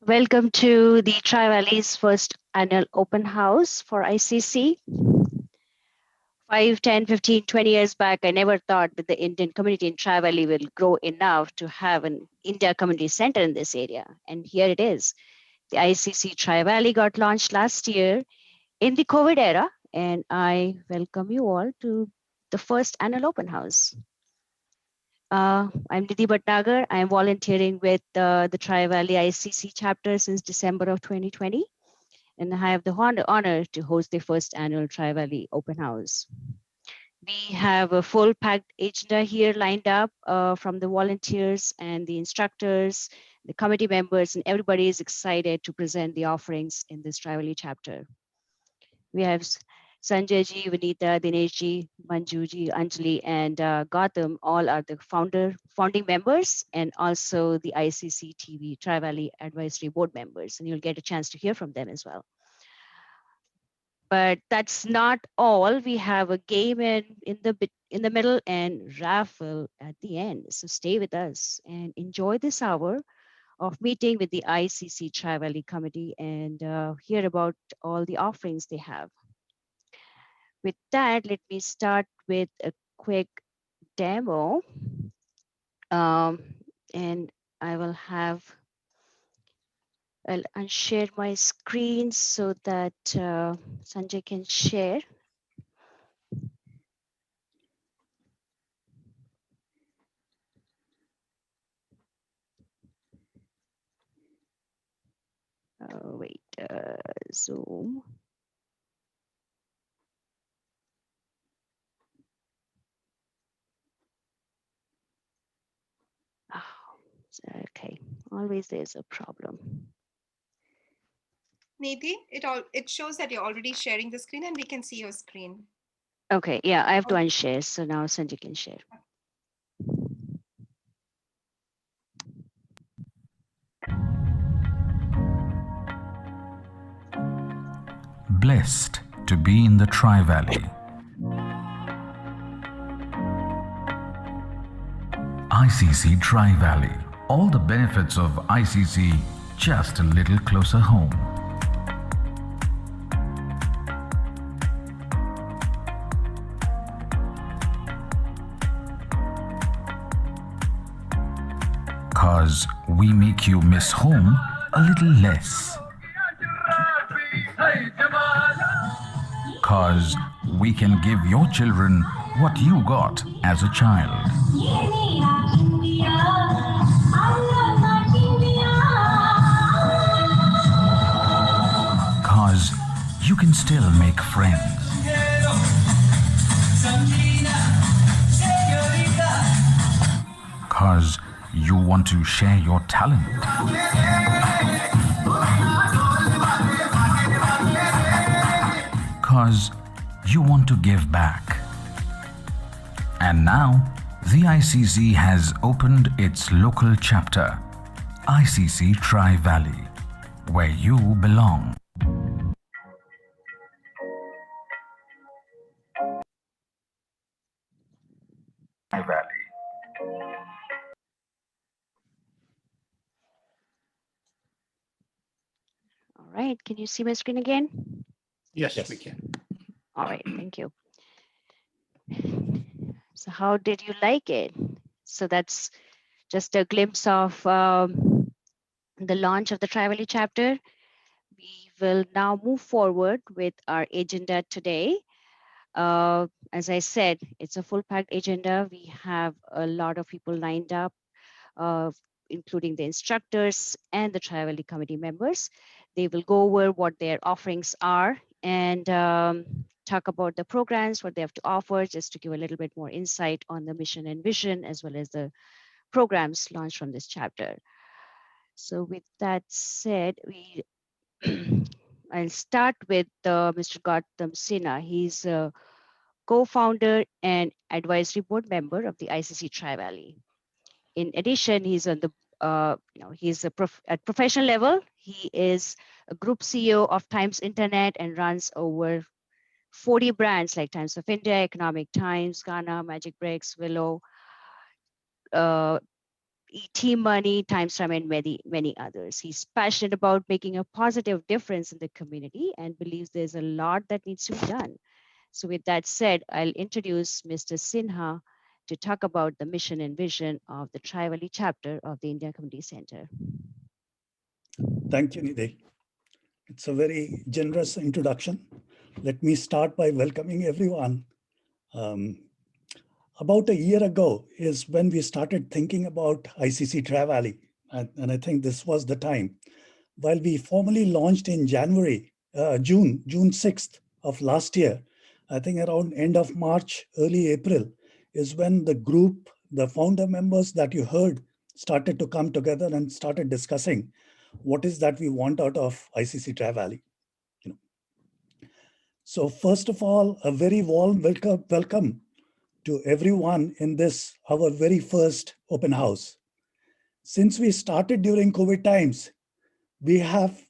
Welcome to the Tri-Valley's first annual open house for ICC. 5, 10, 15, 20 years back, I never thought that the Indian community in Tri-Valley will grow enough to have an India Community Center in this area. And here it is. The ICC Tri-Valley got launched last year in the COVID era, and I welcome you all to the first annual open house. I'm Nidhi Bhatnagar. I'm volunteering with the Tri-Valley ICC chapter since December of 2020. And I have the honor to host the first annual Tri-Valley Open House. We have a full packed agenda here lined up from the volunteers and the instructors, the committee members, and everybody is excited to present the offerings in this Tri-Valley chapter. We have Sanjay ji, Vinita, Dinesh ji, Manju ji, Anjali, and Gautam all are the founding members and also the ICC TV Tri-Valley Advisory Board members, and you'll get a chance to hear from them as well. But that's not all. We have a game in the middle and raffle at the end. So stay with us and enjoy this hour of meeting with the ICC Tri-Valley Committee and hear about all the offerings they have. With that, let me start with a quick demo. And I'll unshare my screen so that Sanjay can share. Wait, Zoom. Oh, okay, always there's a problem. Nidhi, it shows that you're already sharing the screen and we can see your screen. Okay, yeah, I have to unshare, so now Sanjay can share. Blessed to be in the Tri-Valley. ICC Tri-Valley. All the benefits of ICC just a little closer home. Cause we make you miss home a little less. Cause we can give your children what you got as a child. Cause you can still make friends. Cause you want to share your talent. Cause you want to give back. And now, the ICC has opened its local chapter, ICC Tri-Valley, where you belong. Tri-Valley. All right, can you see my screen again? Yes, we can. All right, thank you. So how did you like it? So that's just a glimpse of the launch of the Tri-Valley chapter. We will now move forward with our agenda today. As I said, it's a full packed agenda. We have a lot of people lined up, including the instructors and the Tri-Valley committee members. They will go over what their offerings are and talk about the programs, what they have to offer, just to give a little bit more insight on the mission and vision, as well as the programs launched from this chapter. So with that said, I'll start with Mr. Gautam Sinha. He's a co-founder and advisory board member of the ICC Tri-Valley. In addition, he's on the he's at professional level. He is a group CEO of Times Internet and runs over 40 brands like Times of India, Economic Times, Ghana, Magic Breaks, Willow, ET Money, Times From, and many others. He's passionate about making a positive difference in the community and believes there's a lot that needs to be done. So with that said, I'll introduce Mr. Sinha to talk about the mission and vision of the Tri-Valley chapter of the India Community Center. Thank you, Nidhi. It's a very generous introduction. Let me start by welcoming everyone. About a year ago is when we started thinking about ICC Tri-Valley, and I think this was the time. While we formally launched in June 6th of last year, I think around end of March, early April, is when the group, the founder members that you heard, started to come together and started discussing what is that we want out of ICC Tri-Valley. So first of all, a very warm welcome to everyone in this, our very first open house. Since we started during COVID times, we have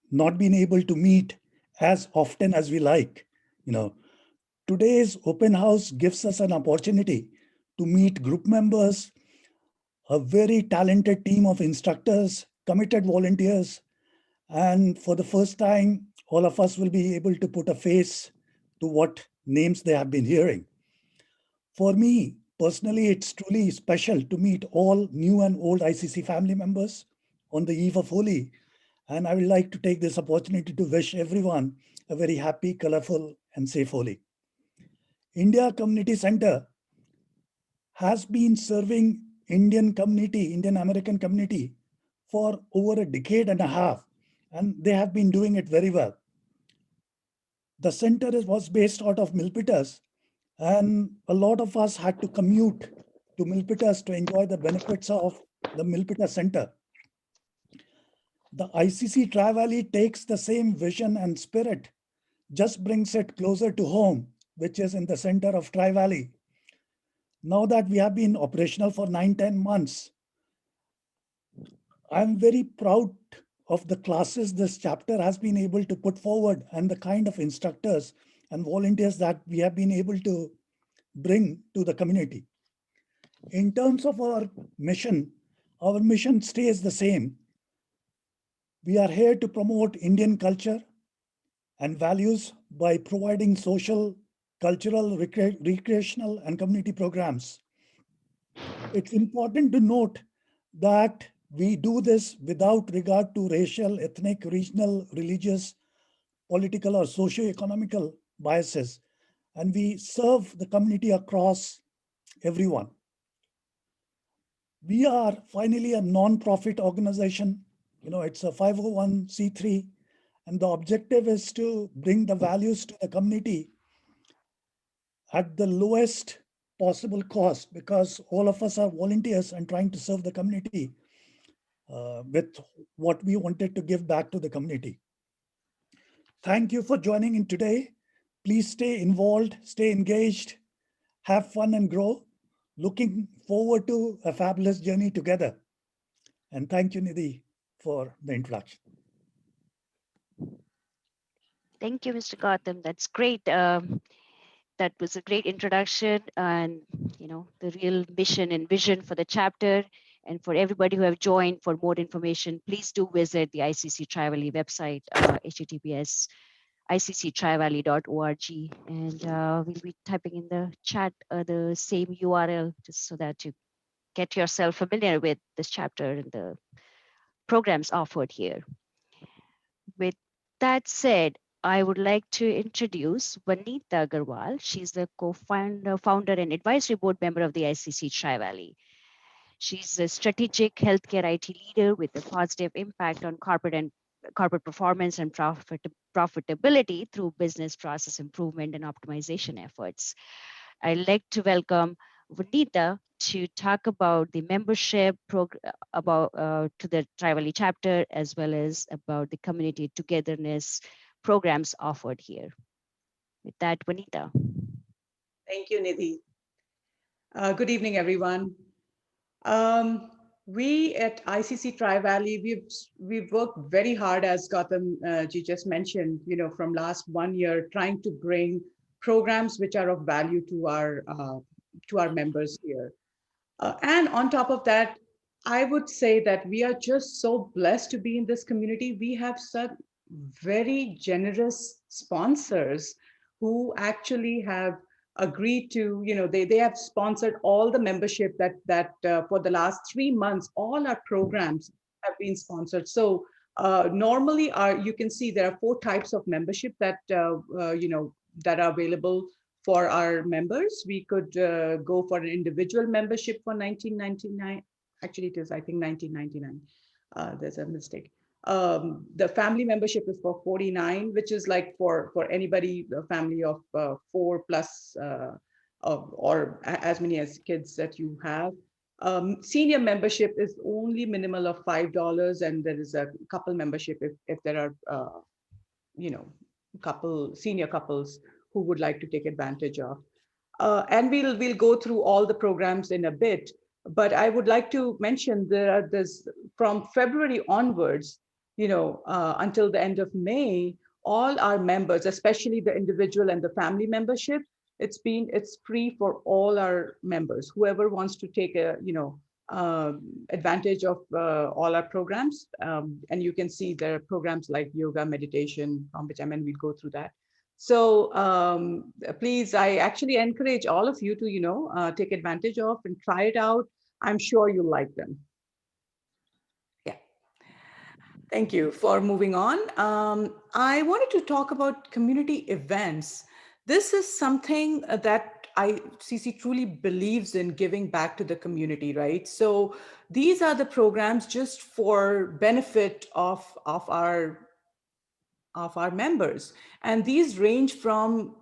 not been able to meet as often as we like. Today's open house gives us an opportunity to meet group members, a very talented team of instructors, committed volunteers, and for the first time, all of us will be able to put a face to what names they have been hearing. For me, personally, it's truly special to meet all new and old ICC family members on the eve of Holi. And I would like to take this opportunity to wish everyone a very happy, colorful, and safe Holi. India Community Center has been serving Indian American community for over a decade and a half, and they have been doing it very well. The center was based out of Milpitas, and a lot of us had to commute to Milpitas to enjoy the benefits of the Milpitas Center. The ICC Tri-Valley takes the same vision and spirit, just brings it closer to home, which is in the center of Tri-Valley. Now that we have been operational for 9-10 months, I'm very proud of the classes this chapter has been able to put forward and the kind of instructors and volunteers that we have been able to bring to the community. In terms of our mission stays the same. We are here to promote Indian culture and values by providing social, cultural, recreational, and community programs. It's important to note that we do this without regard to racial, ethnic, regional, religious, political, or socio-economical biases, and we serve the community across everyone. We are finally a non-profit organization. It's a 501c3, and the objective is to bring the values to the community at the lowest possible cost, because all of us are volunteers and trying to serve the community with what we wanted to give back to the community. Thank you for joining in today. Please stay involved, stay engaged, have fun and grow. Looking forward to a fabulous journey together. And thank you, Nidhi, for the introduction. Thank you, Mr. Gautam. That's great. That was a great introduction, and the real mission and vision for the chapter. And for everybody who have joined, for more information, please do visit the ICC Tri-Valley website, https icctrivalley.org, and we'll be typing in the chat the same URL just so that you get yourself familiar with this chapter and the programs offered here. With that said, I would like to introduce Vanita Agarwal. She's the founder and advisory board member of the ICC Tri-Valley. She's a strategic healthcare IT leader with a positive impact on corporate performance and profitability through business process improvement and optimization efforts. I'd like to welcome Vanita to talk about the membership to the Tri-Valley chapter, as well as about the community togetherness programs offered here. With that, Vanita. Thank you, Nidhi. Good evening, everyone. We at ICC Tri-Valley, we've worked very hard, as Gautam ji just mentioned, from last 1 year, trying to bring programs which are of value to our members here. And on top of that, I would say that we are just so blessed to be in this community. We have such very generous sponsors who actually have agreed to, they have sponsored all the membership that for the last 3 months, all our programs have been sponsored. So normally, you can see there are 4 types of membership that are available for our members. We could go for an individual membership for 1999. Actually, it is, I think, 1999. There's a mistake. The family membership is for 49, which is like for anybody, a family of 4 plus, or as many as kids that you have. Senior membership is only minimal of $5, and there is a couple membership if there are senior couples who would like to take advantage of. And we'll go through all the programs in a bit. But I would like to mention there's from February onwards, until the end of May, all our members, especially the individual and the family membership, it's free for all our members. Whoever wants to take advantage of all our programs, and you can see there are programs like yoga, meditation, which we'll go through that. So please, I actually encourage all of you to, take advantage of and try it out. I'm sure you'll like them. Yeah. Thank you. For moving on, I wanted to talk about community events. This is something that ICC truly believes in, giving back to the community, right? So these are the programs just for benefit of our members. And these range from,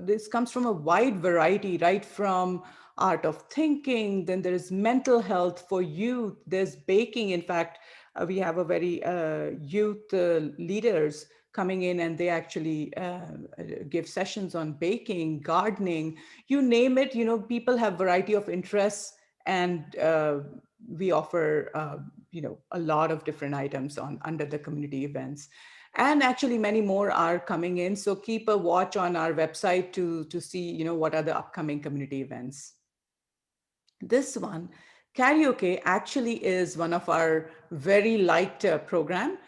this comes from a wide variety, right? From art of thinking, then there is mental health for youth, there's baking. In fact, we have a very youth leaders coming in, and they actually give sessions on baking, gardening, you name it. People have variety of interests, and we offer a lot of different items under the community events. And actually many more are coming in, so keep a watch on our website to see what are the upcoming community events. This one, karaoke, actually is one of our very light program.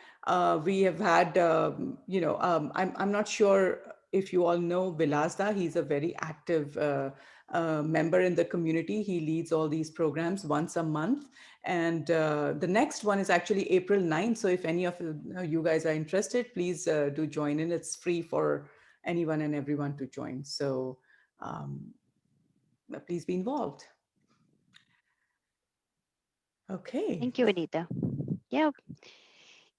We have had, I'm not sure if you all know Vilasda. He's a very active member in the community. He leads all these programs once a month. And the next one is actually April 9th. So if any of you guys are interested, please do join in. It's free for anyone and everyone to join. So please be involved. Okay. Thank you, Anita. Yeah.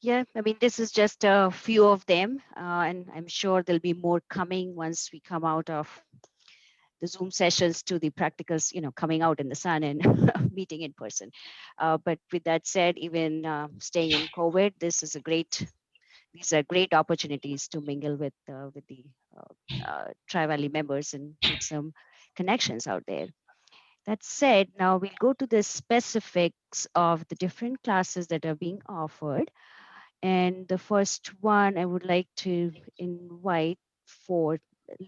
Yeah, I mean, this is just a few of them, and I'm sure there'll be more coming once we come out of the Zoom sessions to the practicals, coming out in the sun and meeting in person. But with that said, even staying in COVID, these are great opportunities to mingle with the Tri Valley members and make some connections out there. That said, now we'll go to the specifics of the different classes that are being offered. And the first one I would like to invite for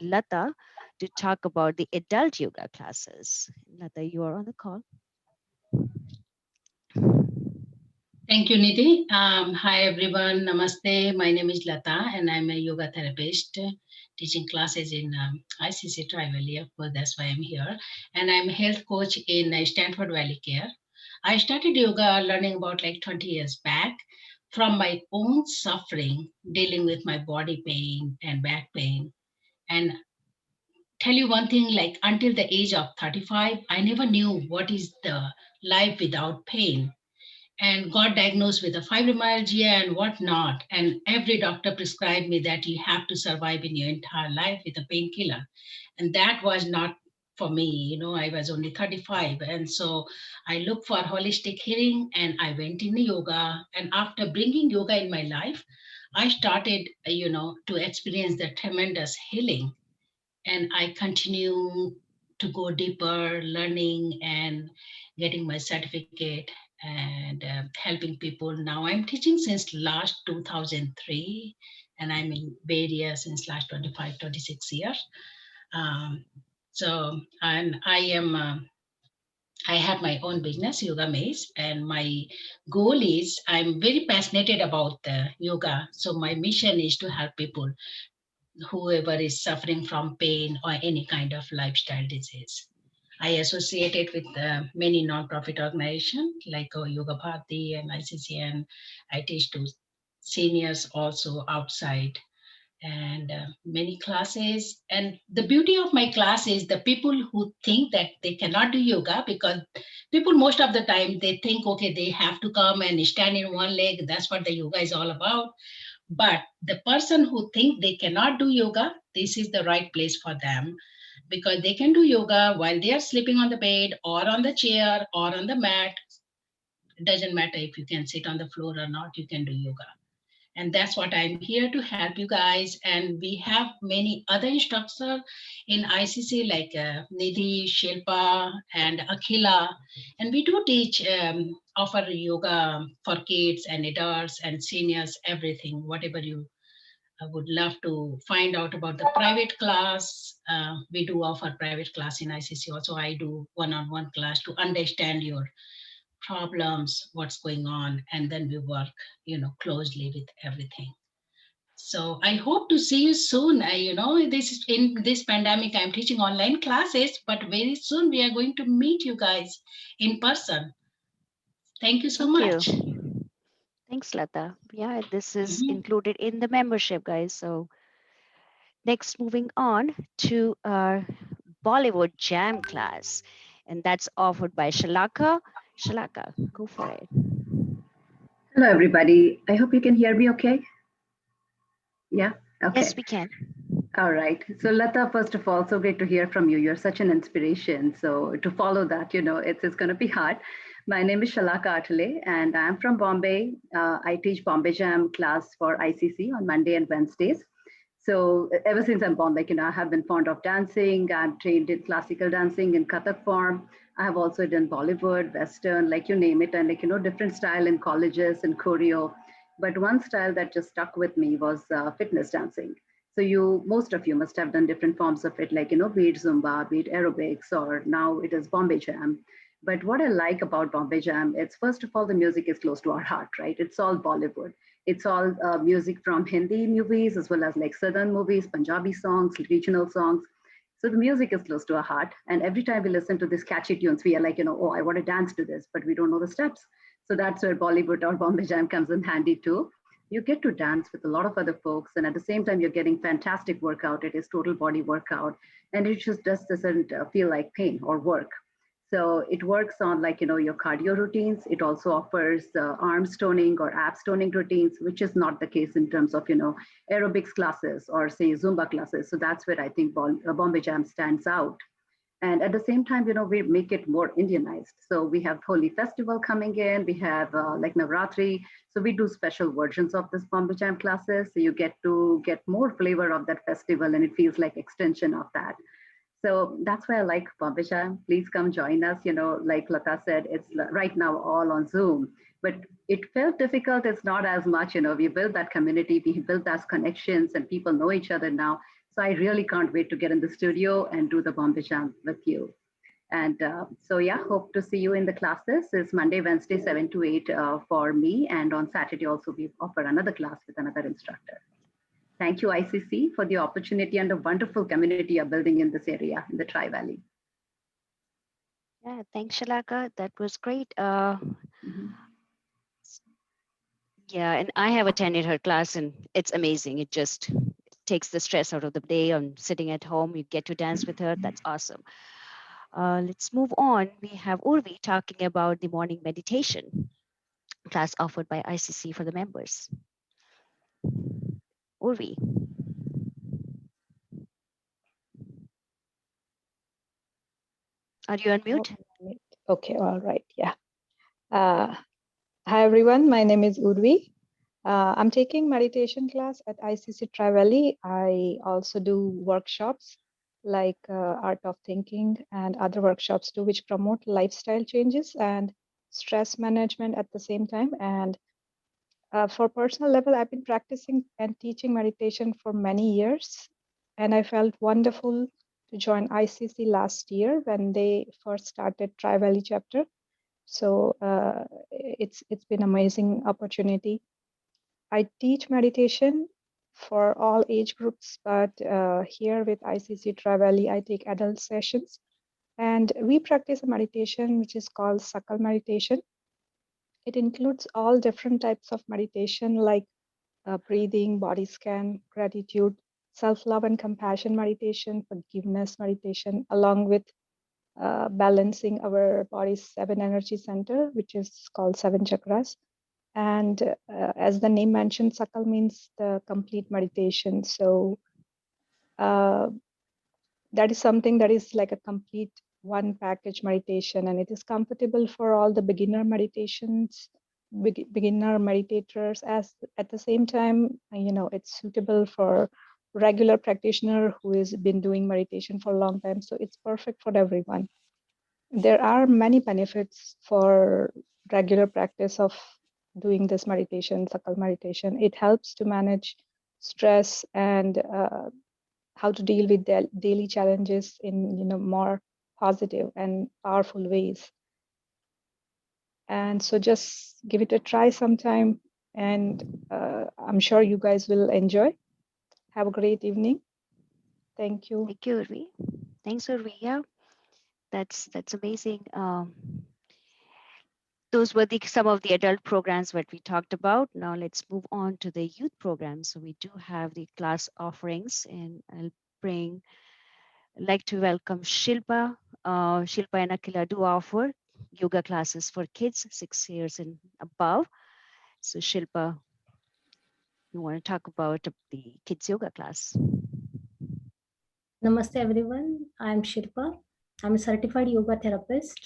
Lata to talk about the adult yoga classes. Lata, you are on the call. Thank you, Nidhi. Hi, everyone. Namaste. My name is Lata, and I'm a yoga therapist teaching classes in ICC Tri-Valley. Of course, that's why I'm here. And I'm a health coach in Stanford Valley Care. I started yoga learning about like 20 years back from my own suffering, dealing with my body pain and back pain. And tell you one thing, like until the age of 35, I never knew what is the life without pain, and got diagnosed with a fibromyalgia and whatnot. And every doctor prescribed me that you have to survive in your entire life with a painkiller. And that was not for me. I was only 35. And so I looked for holistic healing, and I went in yoga. And after bringing yoga in my life, I started, to experience the tremendous healing. And I continue to go deeper, learning and getting my certificate and helping people. Now I'm teaching since last 2003, and I'm in Bay Area since last 25, 26 years. Um, so, and I am I have my own business, Yoga Maze, and my goal is I'm very passionate about yoga. So my mission is to help people, whoever is suffering from pain or any kind of lifestyle disease. I associate it with many non-profit organizations like Yoga Bharati and ICC, and I teach to seniors also outside and many classes. And the beauty of my class is the people who think that they cannot do yoga, because people most of the time they think, okay, they have to come and stand in one leg. That's what the yoga is all about. But the person who think they cannot do yoga, this is the right place for them, because they can do yoga while they are sleeping on the bed or on the chair or on the mat. It doesn't matter if you can sit on the floor or not, you can do yoga. And that's what I'm here to help you guys. And we have many other instructors in ICC like Nidhi, Shilpa, and Akhila. And we do teach, offer yoga for kids and adults and seniors, everything, whatever you would love to find out about the private class. We do offer private class in ICC. Also, I do one-on-one class to understand your problems, what's going on, and then we work, closely with everything. So I hope to see you soon. This in this pandemic, I'm teaching online classes, but very soon we are going to meet you guys in person. Thank you so Thank you. much. Thanks, Lata. Yeah, this is Mhm. included in the membership, guys. So next, moving on to our Bollywood Jam class, and that's offered by Shalaka. Shalaka, go for it. Hello, everybody. I hope you can hear me okay. Yeah, Yes, okay. we can. All right. So, Lata, first of all, so great to hear from you. You're such an inspiration. So, to follow that, it's going to be hard. My name is Shalaka Atale, and I'm from Bombay. I teach Bombay Jam class for ICC on Monday and Wednesdays. So, ever since I'm born, I have been fond of dancing. I'm trained in classical dancing in Kathak form. I have also done Bollywood, Western, like you name it, and different style in colleges and choreo. But one style that just stuck with me was fitness dancing. So most of you must have done different forms of it, like, be it Zumba, be it aerobics, or now it is Bombay Jam. But what I like about Bombay Jam, it's first of all, the music is close to our heart, right? It's all Bollywood. It's all music from Hindi movies, as well as like Southern movies, Punjabi songs, regional songs. So the music is close to our heart. And every time we listen to these catchy tunes, we are like, oh, I want to dance to this, but we don't know the steps. So that's where Bollywood or Bombay Jam comes in handy too. You get to dance with a lot of other folks, and at the same time, you're getting fantastic workout. It is total body workout, and it just doesn't feel like pain or work. So it works on like your cardio routines. It also offers arm toning or abs toning routines, which is not the case in terms of aerobics classes or say Zumba classes. So that's where I think Bombay Jam stands out. And at the same time, we make it more Indianized. So we have Holi festival coming in. We have like Navratri. So we do special versions of this Bombay Jam classes. So you get to get more flavor of that festival, and it feels like extension of that. So that's why I like Bombay Jam. Please come join us. Like Lata said, it's right now all on Zoom. But it felt difficult. It's not as much. We built that community. We built those connections, and people know each other now. So I really can't wait to get in the studio and do the Bombay Jam with you. And so, yeah, hope to see you in the classes. It's Monday, Wednesday, 7 to 8 for me. And on Saturday, also, we offer another class with another instructor. Thank you, ICC, for the opportunity and the wonderful community you're building in this area, in the Tri Valley. Yeah, thanks, Shalaka. That was great. Mhm. Yeah, and I have attended her class, and it's amazing. It just takes the stress out of the day on sitting at home. You get to dance with her. That's awesome. Let's move on. We have Urvi talking about the morning meditation class offered by ICC for the members. Urvi. Are you on mute? Okay, all right, yeah. Hi everyone, my name is Urvi. I'm taking meditation class at ICC Tri Valley. I also do workshops like Art of Thinking and other workshops too, which promote lifestyle changes and stress management at the same time. And for personal level, I've been practicing and teaching meditation for many years, and I felt wonderful to join ICC last year when they first started Tri-Valley chapter. So it's been amazing opportunity. I teach meditation for all age groups, but here with ICC Tri-Valley, I take adult sessions. And we practice a meditation which is called Sakal meditation. It includes all different types of meditation like breathing, body scan, gratitude, self-love and compassion meditation, forgiveness meditation, along with balancing our body's 7 energy center, which is called 7 chakras. And as the name mentioned, Sakal means the complete meditation. So that is something that is like a complete one package meditation, and it is comfortable for all the beginner meditations, beginner meditators. As at the same time, it's suitable for regular practitioner who has been doing meditation for a long time. So it's perfect for everyone. There are many benefits for regular practice of doing this meditation, Sakal meditation. It helps to manage stress and how to deal with the daily challenges in more positive and powerful ways. And so just give it a try sometime, and I'm sure you guys will enjoy. Have a great evening. Thank you. Thank you, Urvi. Thanks, Urvi. Yeah, that's amazing. Those were some of the adult programs that we talked about. Now let's move on to the youth programs. So we do have the class offerings, and I'll like to welcome Shilpa. Shilpa and Akila do offer yoga classes for kids 6 years and above. So Shilpa, you want to talk about the kids yoga class? Namaste everyone, I am Shilpa. I'm a certified yoga therapist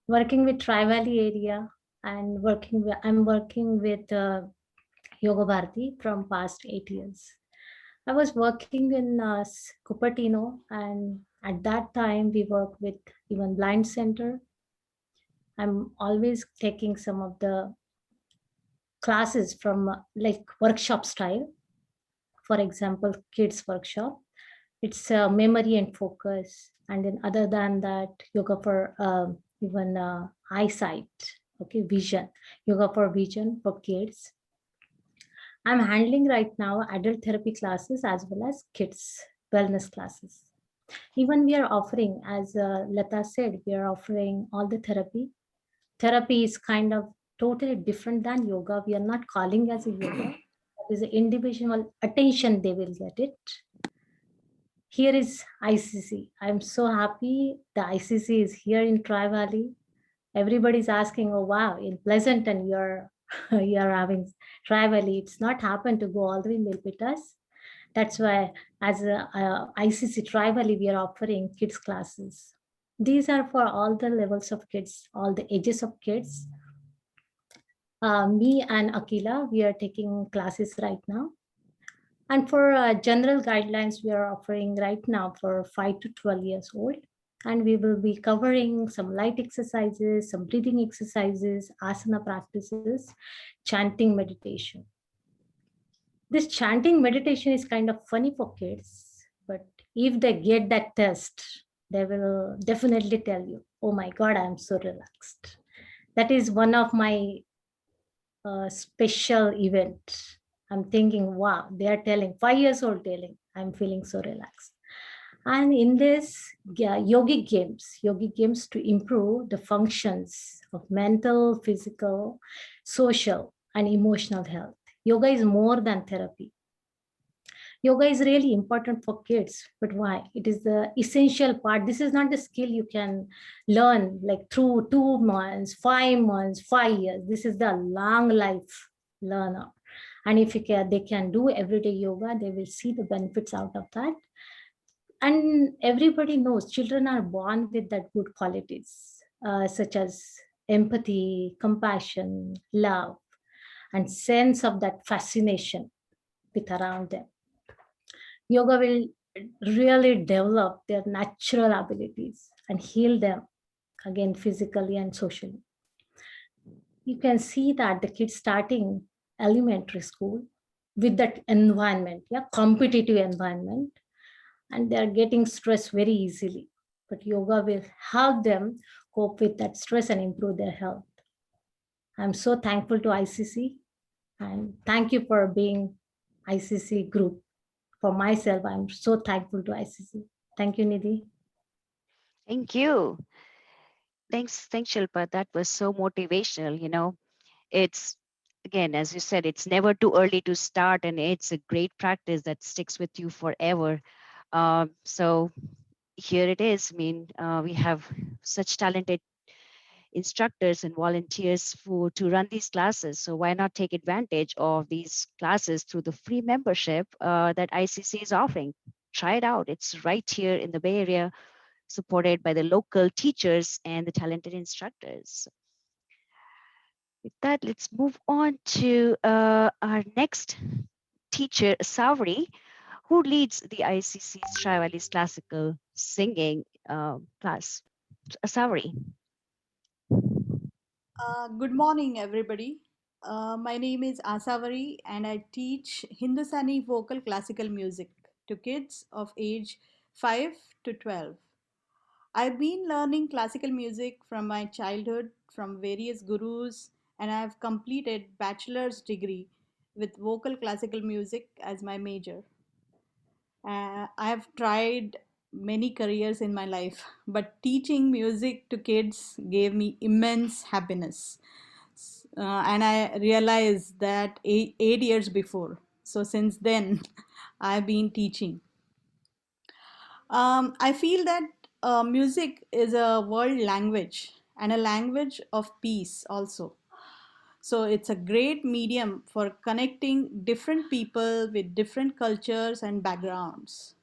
working with Tri-Valley area, and I'm working with Yoga Bharati from past 8 years. I was working in Cupertino, and at that time we worked with even Blind Center. I'm always taking some of the classes from like workshop style. For example, kids workshop. It's memory and focus. And then other than that, yoga for even eyesight, okay, vision, yoga for vision for kids. I'm handling right now adult therapy classes as well as kids wellness classes. Even we are offering, as Lata said, we are offering all the therapy. Therapy is kind of totally different than yoga. We are not calling as a yoga. It is an individual attention they will get it. Here is ICC. I'm so happy the ICC is here in Tri-Valley. Everybody's asking, oh wow, in Pleasanton you're having Tri-Valley. It's not happened to go all the way in Milpitas. That's why as a ICC Tri-Valley, we are offering kids classes. These are for all the levels of kids, all the ages of kids. Me and Akila, we are taking classes right now. And for general guidelines, we are offering right now for 5 to 12 years old. And we will be covering some light exercises, some breathing exercises, asana practices, chanting meditation. This chanting meditation is kind of funny for kids, but if they get that test, they will definitely tell you, oh my God, I'm so relaxed. That is one of my special event. I'm thinking, wow, they are telling, 5 years old telling, I'm feeling so relaxed. And in this yogic games to improve the functions of mental, physical, social, and emotional health. Yoga is more than therapy. Yoga is really important for kids, but why? It is the essential part. This is not the skill you can learn like through 2 months, 5 months, 5 years. This is the long life learner. And if they can do everyday yoga, they will see the benefits out of that. And everybody knows children are born with that good qualities, such as empathy, compassion, love, and sense of that fascination with around them. Yoga will really develop their natural abilities and heal them again physically and socially. You can see that the kids starting elementary school with that environment, competitive environment, and they are getting stressed very easily. But yoga will help them cope with that stress and improve their health. I'm so thankful to ICC, and thank you for being ICC group. For myself, I'm so thankful to ICC. Thank you, Nidhi. Thank you. Thanks, Shilpa. That was so motivational. It's, again, as you said, it's never too early to start, and it's a great practice that sticks with you forever. So here it is. I mean, we have such talented instructors and volunteers to run these classes. So why not take advantage of these classes through the free membership that ICC is offering? Try it out. It's right here in the Bay Area, supported by the local teachers and the talented instructors. With that, let's move on to our next teacher, Savri, who leads the ICC's Trivali's classical singing class. Savri. Good morning, everybody. My name is Asavari, and I teach Hindustani vocal classical music to kids of age 5 to 12. I've been learning classical music from my childhood from various gurus, and I have completed bachelor's degree with vocal classical music as my major. I have tried many careers in my life, but teaching music to kids gave me immense happiness. And I realized that 8 years before. So since then, I've been teaching. I feel that music is a world language and a language of peace also. So it's a great medium for connecting different people with different cultures and backgrounds.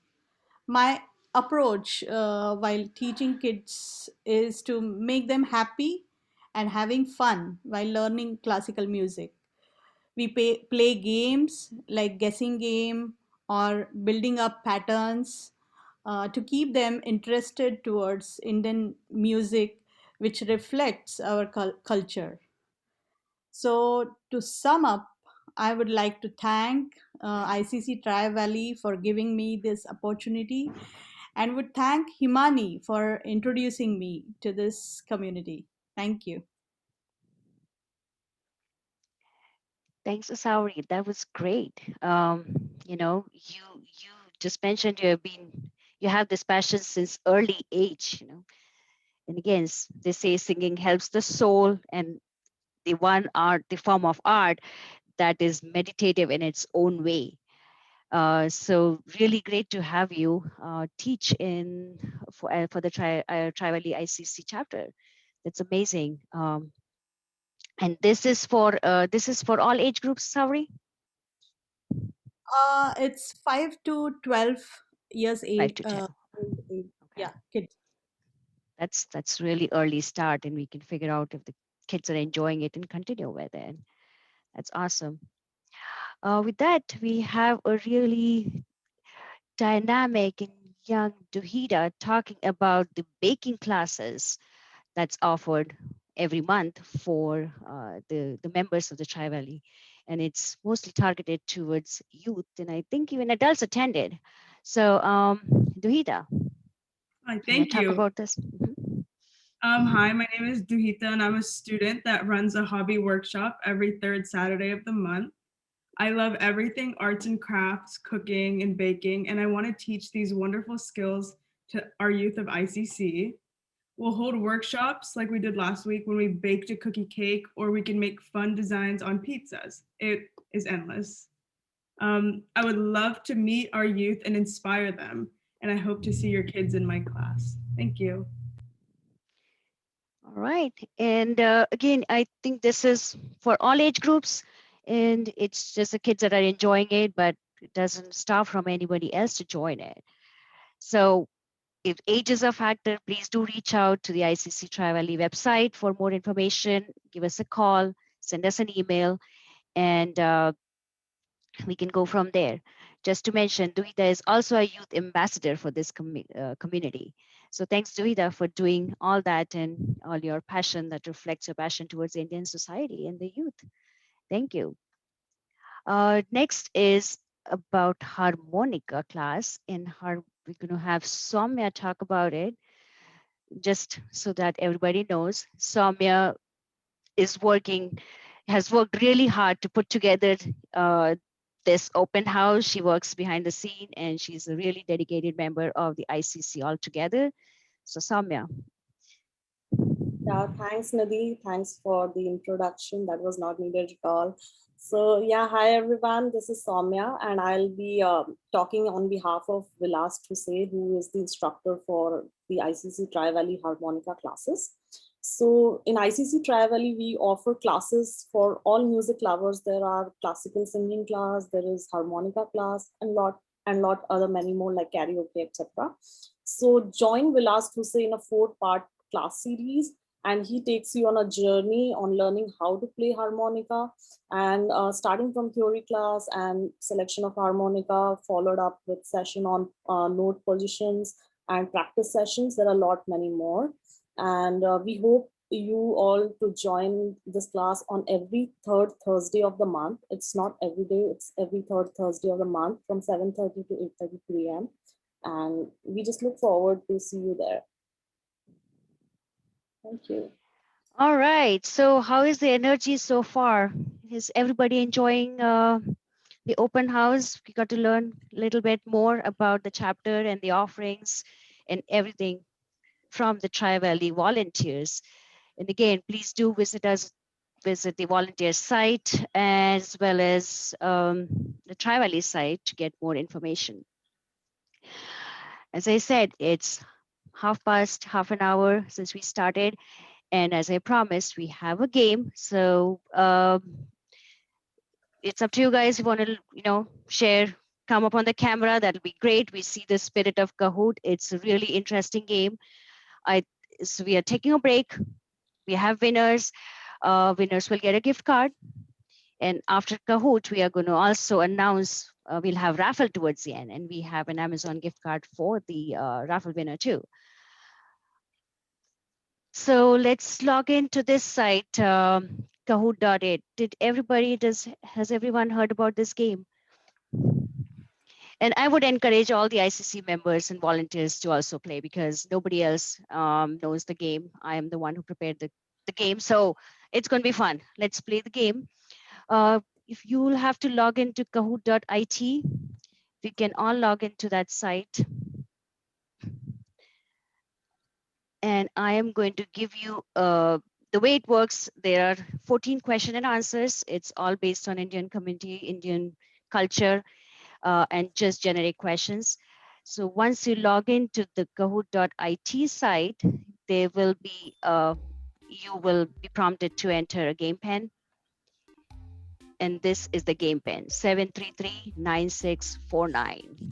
My approach while teaching kids is to make them happy and having fun while learning classical music. We play games like guessing game or building up patterns to keep them interested towards Indian music, which reflects our culture. So, to sum up, I would like to thank ICC Tri Valley for giving me this opportunity and would thank Himani for introducing me to this community. Thank you. Thanks, Asauri. That was great. You just mentioned you have this passion since early age. And again, they say singing helps the soul, and the form of art that is meditative in its own way. So really great to have you teach for the Trivali ICC chapter. That's amazing. And this is for all age groups, Sauri? It's 5 to 12 years 5 age. to 10. Age. Okay. Yeah, kids. That's really early start, and we can figure out if the kids are enjoying it and continue with it. That's awesome. With that, we have a really dynamic and young Duhida talking about the baking classes that's offered every month for the members of the Tri Valley. And it's mostly targeted towards youth, and I think even adults attended. So, Duhida, Hi, can you thank talk you. about this? Hi, my name is Duhita, and I'm a student that runs a hobby workshop every third Saturday of the month. I love everything arts and crafts, cooking, and baking, and I want to teach these wonderful skills to our youth of ICC. We'll hold workshops like we did last week when we baked a cookie cake, or we can make fun designs on pizzas. It is endless. I would love to meet our youth and inspire them, and I hope to see your kids in my class. Thank you. All right. And again, I think this is for all age groups, and it's just the kids that are enjoying it, but it doesn't stop from anybody else to join it. So if age is a factor, please do reach out to the ICC Tri Valley website for more information. Give us a call, send us an email, and we can go from there. Just to mention, Duhita is also a youth ambassador for this community. So thanks, Duhita, for doing all that and all your passion that reflects your passion towards Indian society and the youth. Thank you. Next is about harmonica class. In we're going to have Soumya talk about it, just so that everybody knows. Soumya is has worked really hard to put together this open house. She works behind the scene, and she's a really dedicated member of the ICC altogether. So Soumya. Yeah, thanks, Nidhi. Thanks for the introduction. That was not needed at all. So, yeah, hi everyone. This is Soumya, and I'll be talking on behalf of Vilas Tuse, who is the instructor for the ICC Tri-Valley Harmonica classes. So, in ICC Tri-Valley, we offer classes for all music lovers. There are classical singing class, there is harmonica class, and lot other many more like karaoke, etc. So, join Vilas Tuse in a 4-part class series, and he takes you on a journey on learning how to play harmonica, and starting from theory class and selection of harmonica, followed up with session on note positions and practice sessions. There are a lot many more, and we hope you all to join this class on every third Thursday of the month. It's not every day, it's every third Thursday of the month from 7:30 to 8:30 p.m. And we just look forward to see you there. Thank you. All right. So how is the energy so far? Is everybody enjoying the open house? We got to learn a little bit more about the chapter and the offerings and everything from the Tri-Valley volunteers. And again, please do visit the volunteer site as well as the Tri-Valley site to get more information. As I said, it's half an hour since we started. And as I promised, we have a game. So it's up to you guys. If you want to, share, come up on the camera, that'll be great. We see the spirit of Kahoot. It's a really interesting game. So we are taking a break. We have winners. Winners will get a gift card. And after Kahoot, we are going to also announce, we'll have raffle towards the end. And we have an Amazon gift card for the raffle winner too. So let's log into this site, Kahoot.it. Has everyone heard about this game? And I would encourage all the ICC members and volunteers to also play, because nobody else knows the game. I am the one who prepared the game. So it's going to be fun. Let's play the game. If you will have to log into Kahoot.it, we can all log into that site. And I am going to give you the way it works. There are 14 question and answers. It's all based on Indian community, Indian culture, and just generic questions. So once you log into the Kahoot.it site, there will be you will be prompted to enter a game pen. And this is the game pen, 7339649.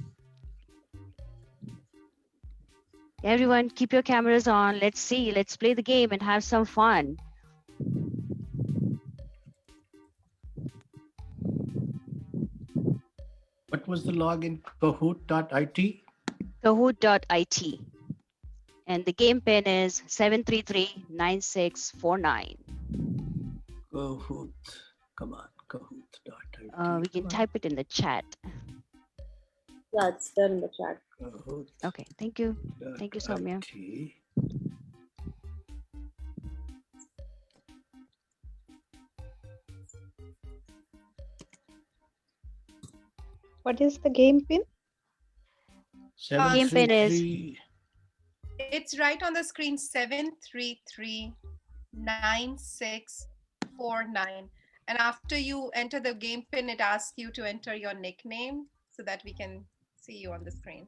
Everyone, keep your cameras on. Let's play the game and have some fun. What was the login? Kahoot.it? Kahoot.it. And the game pin is 7339649. Kahoot. Come on, Kahoot.it. We can type it in the chat. Yeah, it's there in the chat. Kahoot. Okay, thank you. Thank you, Soumya. What is the game pin? Game pin is. It's right on the screen, 7339649. And after you enter the game pin, it asks you to enter your nickname so that we can see you on the screen.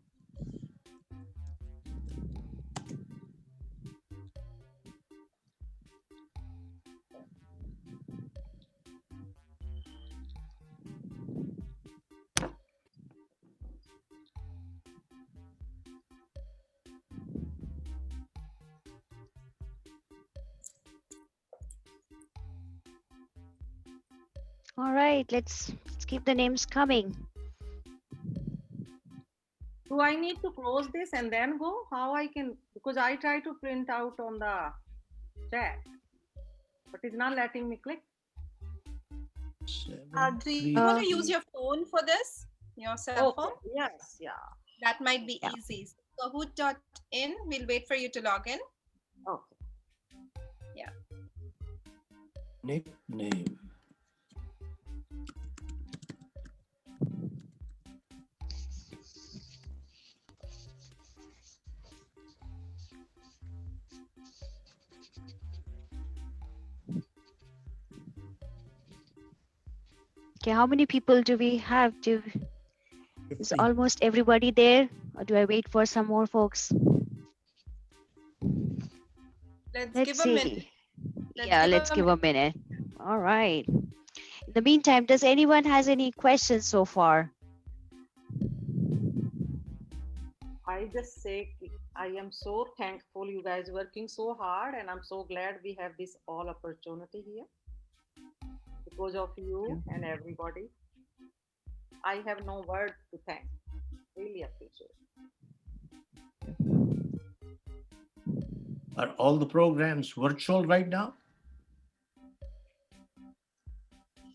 All right, let's keep the names coming. Do I need to close this and then go? How I can, because I try to print out on the chat, but it's not letting me click. Do you want to use your phone for this? Your cell phone? Yes, yeah. That might be Yeah. easy. So Kahoot.in, we'll wait for you to log in. Okay. Yeah. Nickname. Okay, how many people do we have? Is 15. almost everybody there? Or do I wait for some more folks? Let's Let's give a minute. see. Yeah, let's give a minute. All right. In the meantime, does anyone has any questions so far? I just say I am so thankful you guys working so hard, and I'm so glad we have this all opportunity here because of you and everybody. I have no word to thank. Really appreciate. Are all the programs virtual right now?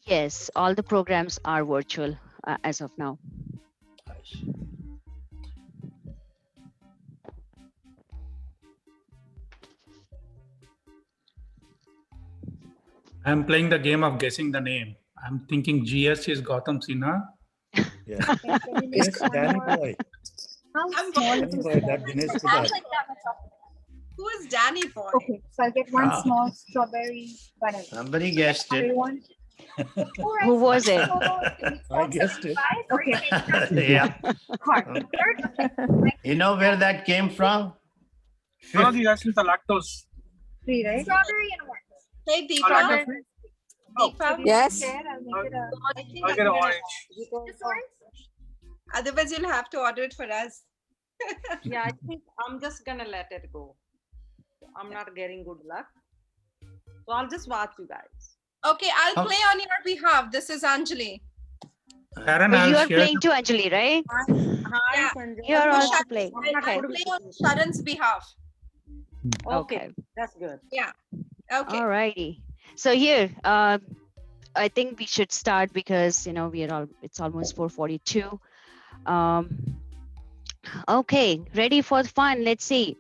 Yes, all the programs are virtual as of now. I see. I'm playing the game of guessing the name. I'm thinking GS is Gautam Sinha. Yeah. Yes, Danny boy. Danny boy, that Dinesh Pidar. Who is Danny boy? Okay, so I'll get one Ah. small strawberry banana. Somebody guessed it. Everyone. Who was it? I guessed it. Okay. Yeah. You know where that came from? One of the guys is the lactose. Three, right? Strawberry and one. Hey, Oh, Deepa. lactose. Deepa. Yes. I'll make it a. I think I'll I'm get an gonna- orange. This one? Otherwise, you'll have to order it for us. Yeah, I think I'm just gonna let it go. I'm not getting good luck. So I'll just watch you guys. Okay, I'll Oh. play on your behalf. This is Anjali. Karen, But I'll you are share playing the- too, Anjali, right? Hi, Yeah. Sanjay. You're No, also Sharon, playing. I'll Okay. play on Sharon's behalf. Okay, that's good. Yeah. Okay. All righty. So here, I think we should start because we are all. It's almost 4:42. Okay, ready for the fun? Let's see.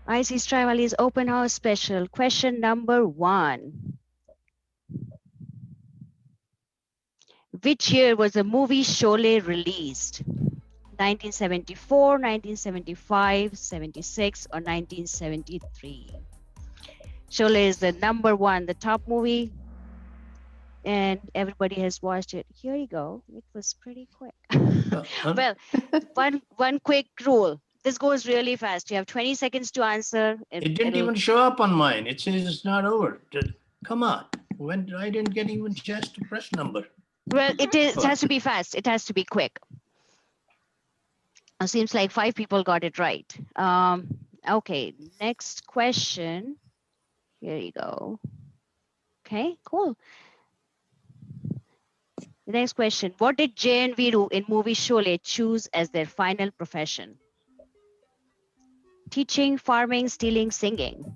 ICC Trivali's open house special. Question number 1. Which year was the movie Sholay released? 1974, 1975, 76, or 1973? Sholay is the number 1, the top movie, and everybody has watched it. Here you go. It was pretty quick. Well, one quick rule. This goes really fast. You have 20 seconds to answer. It didn't even show up on mine. It says it's not over. Come on. When I didn't get even chance to press number. Well, it has to be fast. It has to be quick. It seems like 5 people got it right. Okay, next question. Here you go. Okay, cool. The next question. What did Jay and Viru in movie Sholay choose as their final profession? Teaching, farming, stealing, singing.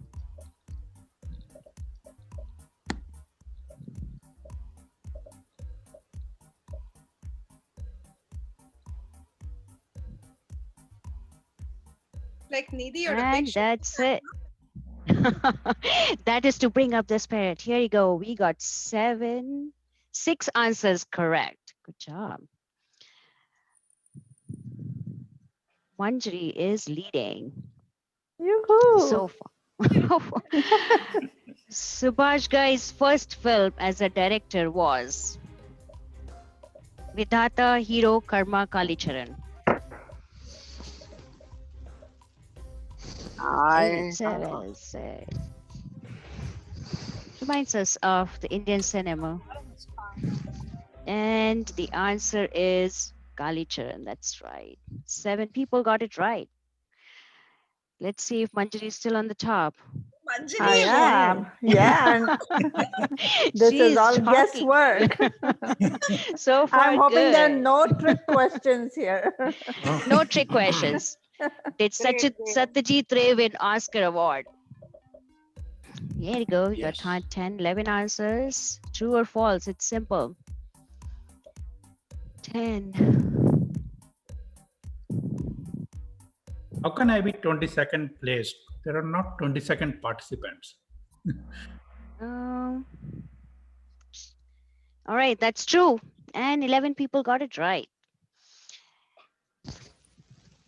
Like Nidhi or a And big that's it. That is to bring up the spirit. Here you go. We got 6 answers correct. Good job. Manjari is leading. Yoo-hoo. So far. Subhash Guy's first film as a director was Vidhata Hero Karma Kalicharan. Reminds us of the Indian cinema. And the answer is Kalicharan. That's right. 7 people got it right. Let's see if Manjari is still on the top. Manjari. I am. Yeah. This is She's all talking. guesswork. So far, I'm hoping there are good. no trick questions here. No trick questions. Did Satyajit Ray win Oscar Award? Here you go. You Yes. got 10, 11 answers. True or false? It's simple. 10, How can I be 22nd placed? There are not 22nd participants. Um, all right, that's true. And 11 people got it right.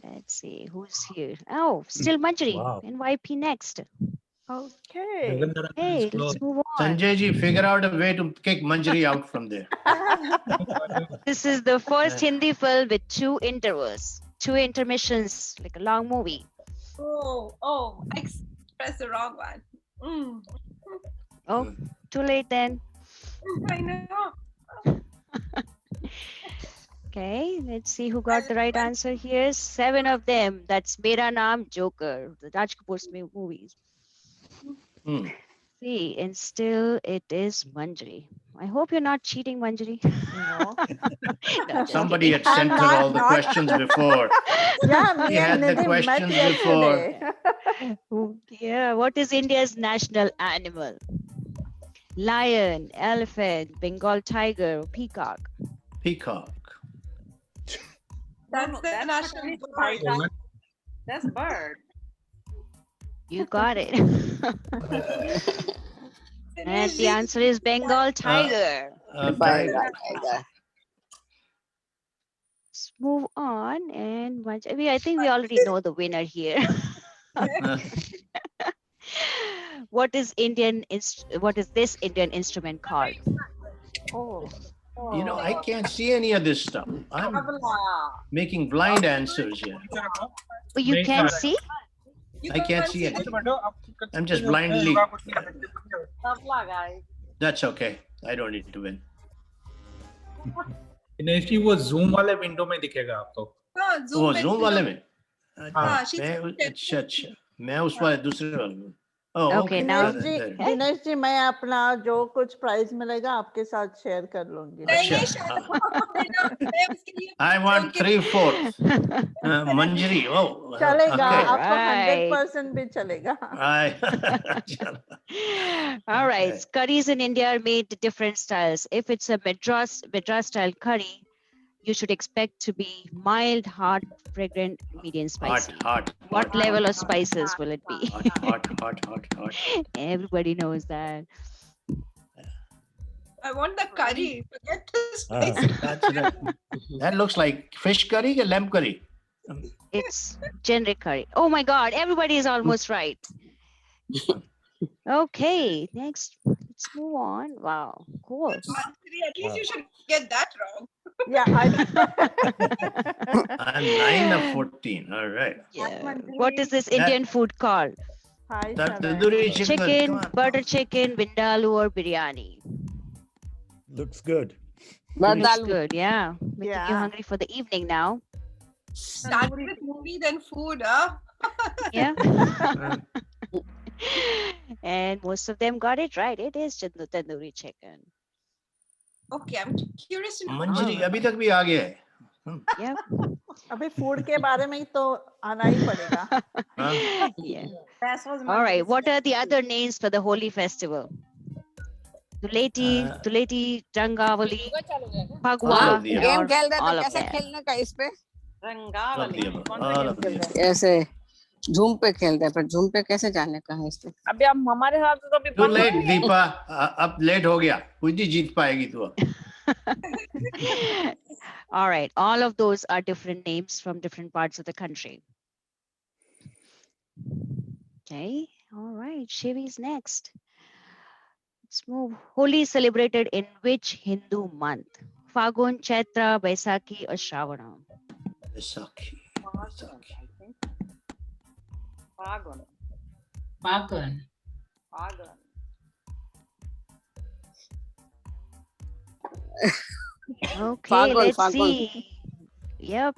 Let's see who's here. Oh, still Manjari. Wow. NYP next. Okay. Hey, let's move on. Sanjay ji, figure out a way to kick Manjari out from there. This is the first Hindi film with 2 intervals, 2 intermissions, like a long movie. Oh, I pressed the wrong one. Oh, too late then. I know. Okay, let's see who got the right answer here. 7 of them. That's Mera Naam Joker, the Raj Kapoor's movies. See, and still it is Manjari. I hope you're not cheating, Manjari. No. No, just Somebody kidding. had sent her all the questions before. Yeah, me He and had the Nidhi met questions before. yesterday. Yeah, what is India's national animal? Lion, elephant, Bengal tiger, or peacock? Peacock. That's the national bird. That's bird. You got it. And the answer is Bengal tiger. Tiger. Let's move on, and I think we already know the winner here. What is this Indian instrument called? Oh. You know, I can't see any of this stuff. I'm making blind answers here. Oh, you can't see? I can't see it. I'm just blindly. That's okay. I don't need to win. Dinesh ji वो zoom वाले window में दिखेगा आपको. वो zoom वाले में. हाँ, अच्छा मैं उस वाले दूसरे वाले में. Oh, okay, now Dinesh ji मैं अपना जो कुछ प्राइज मिलेगा आपके साथ शेयर कर लूंगी. I want 3/4. Manjari. Oh, चलेगा okay. आपको Right. 100% भी चलेगा. All right, curries in India are made different styles. If it's a Madras style curry, you should expect to be mild, hot, fragrant, medium spicy. Hot. What level of spices will it be? Hot. Everybody knows that. I want the curry. Forget the spice. That looks like fish curry or lamb curry. It's generic curry. Oh my God, everybody is almost right. Okay, next, let's move on. Wow, cool. At least you should get that wrong. Yeah, I'm 9 of 14. All right. Yeah. What is this Indian food called? Hi, Tandoori Chicken, butter chicken, vindaloo, or biryani? Looks good. Looks good, yeah. Making you hungry for the evening now. Start with movie, then food, huh? Yeah. And most of them got it right. It is tandoori chicken. Okay, I'm curious to know. Manjari अभी तक भी आगे है. Yeah. अभी food के बारे में तो आना ही पड़ेगा. Yeah. All right. What are the other names for the holy festival? Tuleti, Rangavali, Phagwa, game खेल रहे all तो of कैसे them. खेलने का इस पे? रंगावली. ऐसे झूम पे खेलते हैं पर झूम पे कैसे जाने का है इस पे? अभी हम हमारे हाथ तो अभी Too late, दीपा. अब लेट हो गया. कुछ नहीं जीत पाएगी तू. All right. All of those are different names from different parts of the country. Okay. All right. Shivi's next. Let's move. Holi is celebrated in which Hindu month? Fagun, Chaitra, Baisakhi, or Shravana? Baisakhi. Pagan. Okay, let's see. Yep,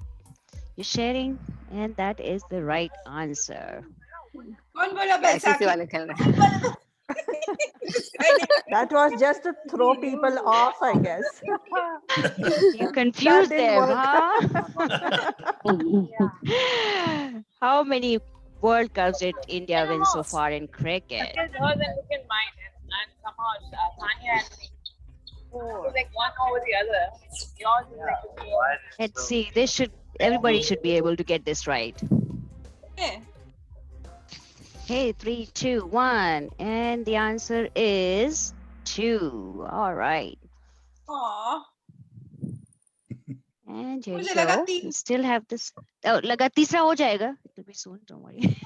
you're sharing, and that is the right answer. That was just to throw people off, I guess. You confused them, huh? How many World Cups did India win so far in cricket? Hers and look at mine, and somehow Tanya and me. It's like one over the other. Yours is like Let's see. Everybody should be able to get this right. Okay. Hey, 3, 2, 1. And the answer is 2. All right. Aw. And here you मुझे लगा go. 3. We still have this. Oh, लगा तीसरा हो जाएगा. It will be soon. Don't worry.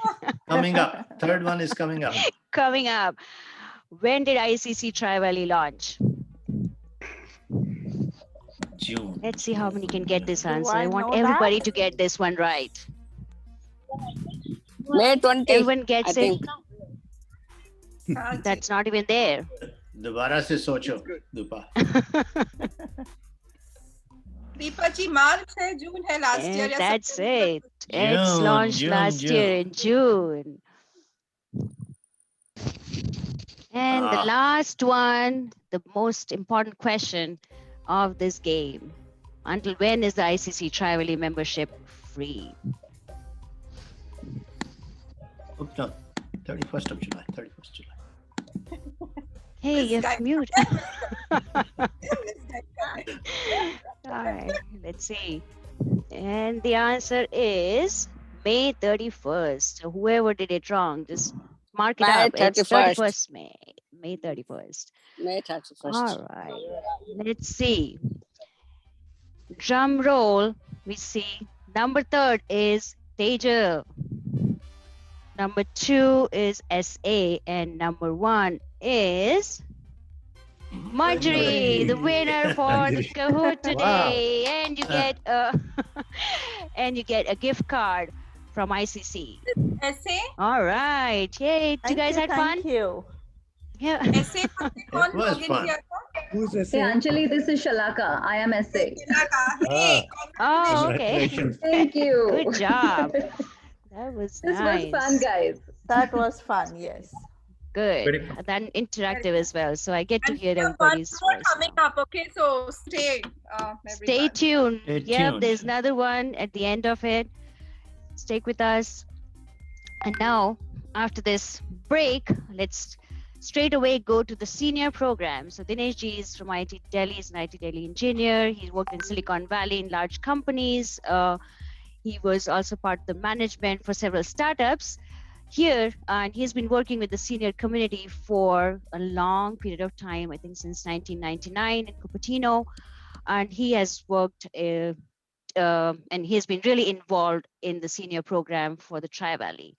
Coming up. Third one is coming up. Coming up. When did ICC Tri-Valley launch? June. Let's see how many can get this Do answer. I I want know everybody that? to get this one right. May 20, Everyone I gets it. think. That's not even there. दोबारा से सोचो दूपा. दीपा जी मार्च है जून है last year And या that's September it. It's launched last year in June. And the last one, the most important question of this game. Until when is the ICC Tri-Valley membership free? Oops, no. 31st of July. 31st July. Hey, you have guy- to mute. This guy. All right, let's see. And the answer is May 31st. So whoever did it wrong, just mark it May up. It's 31st. 31st May. May 31st. May 31st. All right. Let's see. Drum roll. We see number 3 is Tejal. Number 2 is SA. And number 1 is Marjorie, the winner for the Kahoot today. And you get a and you get a gift card from ICC. ऐसे All right. Yay. You guys had fun? Thank you. Yeah. ऐसे कौन was login fun. किया था? Who's Hey, SA? Anjali, this is Shalaka. I am SA. Hey, Oh, okay. Congratulations. Thank you. Good job. That was This nice. was fun, guys. That was fun, yes. Good. Very fun. Then interactive as well. So I get to and hear we have one everybody's more voice coming now. up. Okay, so stay, Stay everyone. tuned. Stay Yep, tuned. there's another one at the end of it. Stick with us. And now, after this break, let's straight away go to the senior program. So Dinesh ji is from IIT Delhi, he's an IIT Delhi engineer. He's worked in Silicon Valley in large companies. He was also part of the management for several startups here, and he's been working with the senior community for a long period of time, I think since 1999 in Cupertino. And he has worked and he's been really involved in the senior program for the Tri-Valley.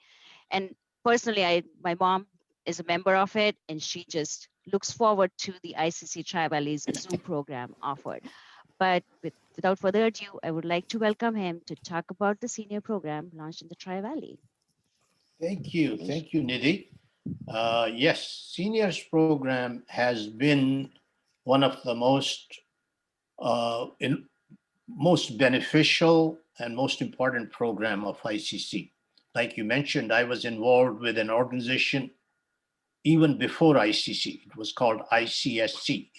And personally, my mom is a member of it, and she just looks forward to the ICC Tri-Valley's Zoom program offered. But without further ado, I would like to welcome him to talk about the senior program launched in the Tri-Valley. Thank you. Thank you, Nidhi. Yes, seniors program has been one of the most most beneficial and most important program of ICC. Like you mentioned, I was involved with an organization even before ICC. It was called ICSC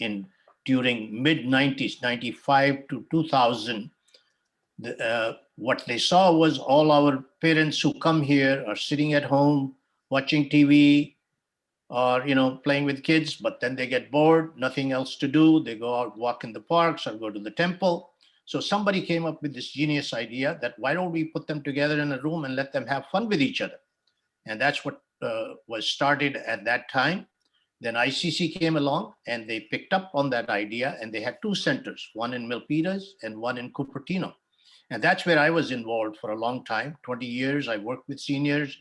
during mid 90s, 95 to 2000. What they saw was all our parents who come here are sitting at home watching TV or playing with kids, but then they get bored, nothing else to do. They go out, walk in the parks or go to the temple. So somebody came up with this genius idea that why don't we put them together in a room and let them have fun with each other? And that's what was started at that time. Then ICC came along and they picked up on that idea, and they had 2 centers, one in Milpitas and one in Cupertino. And that's where I was involved for a long time, 20 years. I worked with seniors.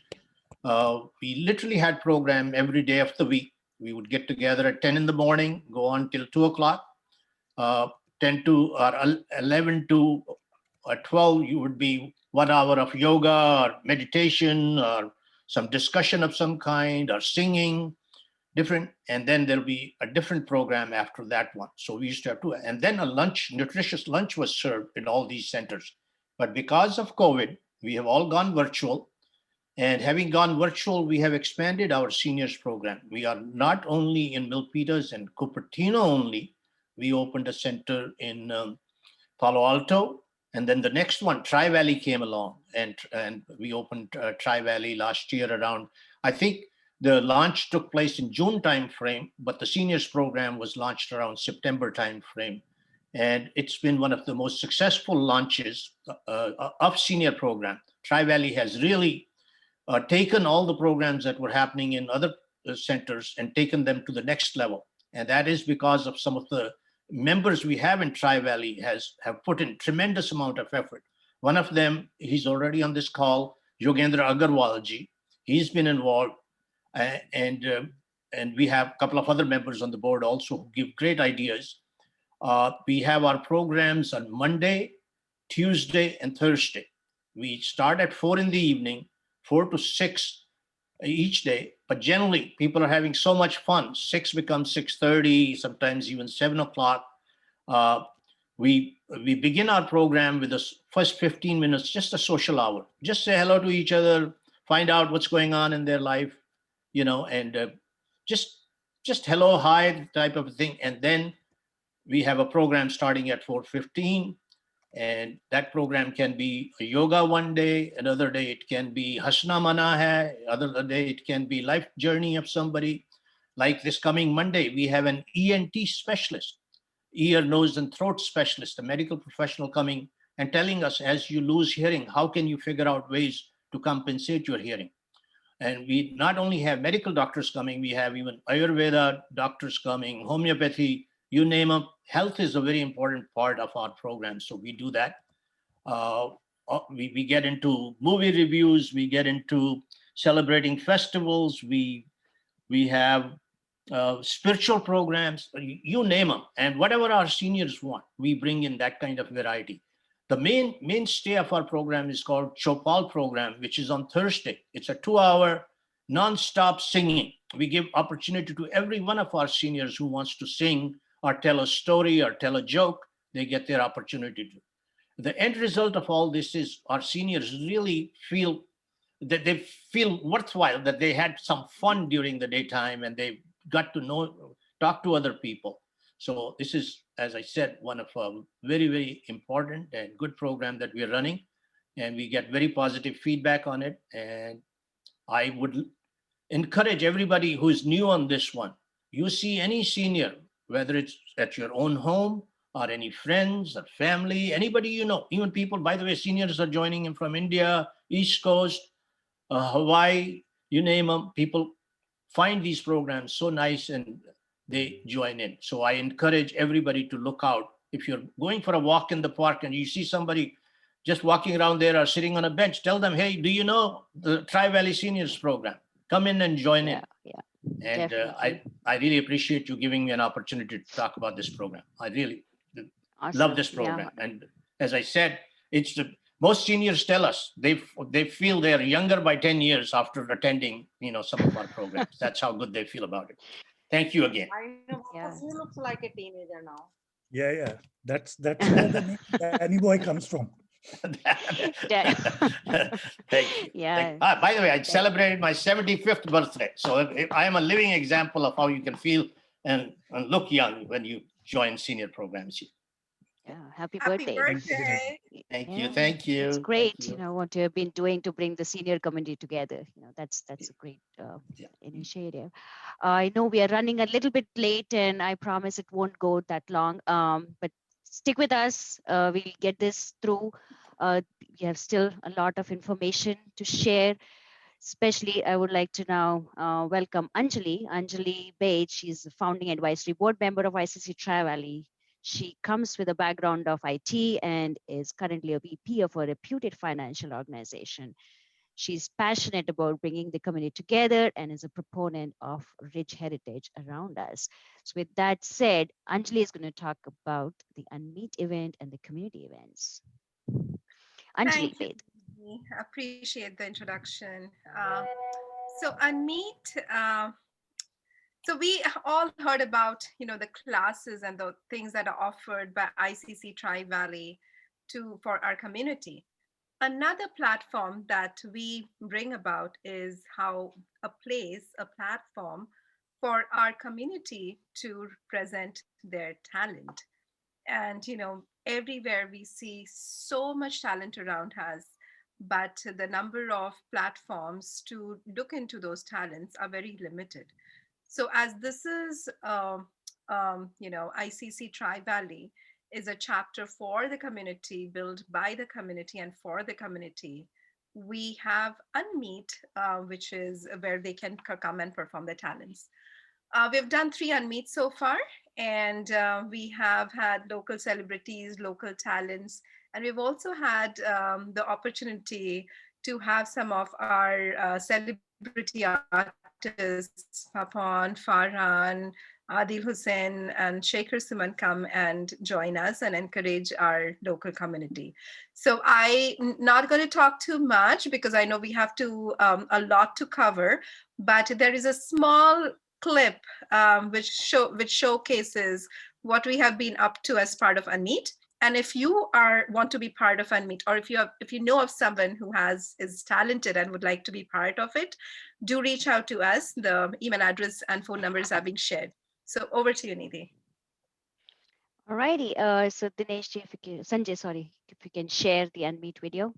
We literally had program every day of the week. We would get together at 10 in the morning, go on till 2 o'clock. 10 to or 11 to 12, you would be 1 hour of yoga or meditation or some discussion of some kind or singing, different. And then there'll be a different program after that one. So we used to have 2. And then a nutritious lunch was served in all these centers. But because of COVID, we have all gone virtual. And having gone virtual, we have expanded our seniors program. We are not only in Milpitas and Cupertino only. We opened a center in Palo Alto. And then the next one, Tri-Valley came along. And we opened Tri-Valley last year around, I think the launch took place in June timeframe, but the seniors program was launched around September timeframe. And it's been one of the most successful launches of senior program. Tri-Valley has really taken all the programs that were happening in other centers and taken them to the next level. And that is because of some of the members we have in Tri-Valley have put in tremendous amount of effort. One of them, he's already on this call, Yogendra Agarwalji. He's been involved, and we have a couple of other members on the board also who give great ideas. We have our programs on Monday, Tuesday, and Thursday. We start at 4 in the evening, 4 to 6 each day, but generally people are having so much fun. 6 becomes 6:30, sometimes even 7 o'clock. We begin our program with the first 15 minutes, just a social hour. Just say hello to each other, find out what's going on in their life, and just hello, hi type of thing. And then we have a program starting at 4:15, and that program can be yoga one day, another day it can be Hasna Mana Hai, other day it can be life journey of somebody. Like this coming Monday, we have an ENT specialist, ear, nose, and throat specialist, a medical professional coming and telling us, as you lose hearing, how can you figure out ways to compensate your hearing? And we not only have medical doctors coming, we have even Ayurveda doctors coming, homeopathy, you name them. Health is a very important part of our program, so we do that. We get into movie reviews, we get into celebrating festivals, we have spiritual programs, you name them. And whatever our seniors want, we bring in that kind of variety. The mainstay of our program is called Chopal program, which is on Thursday. It's a 2-hour non-stop singing. We give opportunity to every one of our seniors who wants to sing or tell a story or tell a joke. They get their opportunity to. The end result of all this is our seniors really feel that they feel worthwhile, that they had some fun during the daytime and they got to talk to other people. So this is, as I said, one of a very, very important and good program that we're running, and we get very positive feedback on it. And I would encourage everybody who's new on this one. You see any senior, whether it's at your own home or any friends or family, anybody you know, even people, by the way, seniors are joining in from India, East Coast, Hawaii, you name them, people find these programs so nice and they join in. So I encourage everybody to look out. If you're going for a walk in the park and you see somebody just walking around there or sitting on a bench, tell them, hey, do you know the Tri-Valley Seniors Program? Come in and join in. Yeah, and I really appreciate you giving me an opportunity to talk about this program. I really love this program. Yeah. And as I said, it's most seniors tell us they feel they're younger by 10 years after attending, some of our programs. That's how good they feel about it. Thank you again. I know he looks like a teenager now. Yeah. That's where the name Danny Boy comes from. Thank you. Yeah. By the way, I celebrated my 75th birthday. So I am a living example of how you can feel and look young when you join senior programs here. Yeah, happy birthday. Thank you. Thank you. It's great, Thank you. What you have been doing to bring the senior community together. That's a great initiative. I know we are running a little bit late, and I promise it won't go that long. But stick with us. We'll get this through. We have still a lot of information to share. Especially, I would like to now welcome Anjali Baid. She's the founding advisory board member of ICC Tri-Valley. She comes with a background of IT and is currently a VP of a reputed financial organization. She's passionate about bringing the community together and is a proponent of rich heritage around us. So with that said, Anjali is going to talk about the Unmeet event and the community events. Anjali Baid. I appreciate the introduction. So Unmeet, so we all heard about, the classes and the things that are offered by ICC Tri-Valley for our community. Another platform that we bring about is how a platform for our community to present their talent. And, everywhere we see so much talent around us, but the number of platforms to look into those talents are very limited. So as this is, ICC Tri-Valley is a chapter for the community, built by the community and for the community. we have Unmeet, which is where they can come and perform their talents. We've done 3 Unmeets so far, and we have had local celebrities, local talents, and we've also had the opportunity to have some of our celebrity artists, Papan, Farhan, Adil Hussain, and Shekhar Suman come and join us and encourage our local community. So I'm not going to talk too much because I know we have to a lot to cover, but there is a small clip which showcases what we have been up to as part of Unmeet. And if you want to be part of Unmeet, or if you know of someone who is talented and would like to be part of it, do reach out to us. The email address and phone numbers are being shared. So over to you, Nidhi. Alrighty. So Dinesh, Sanjay, sorry, if you can share the Unmeet video.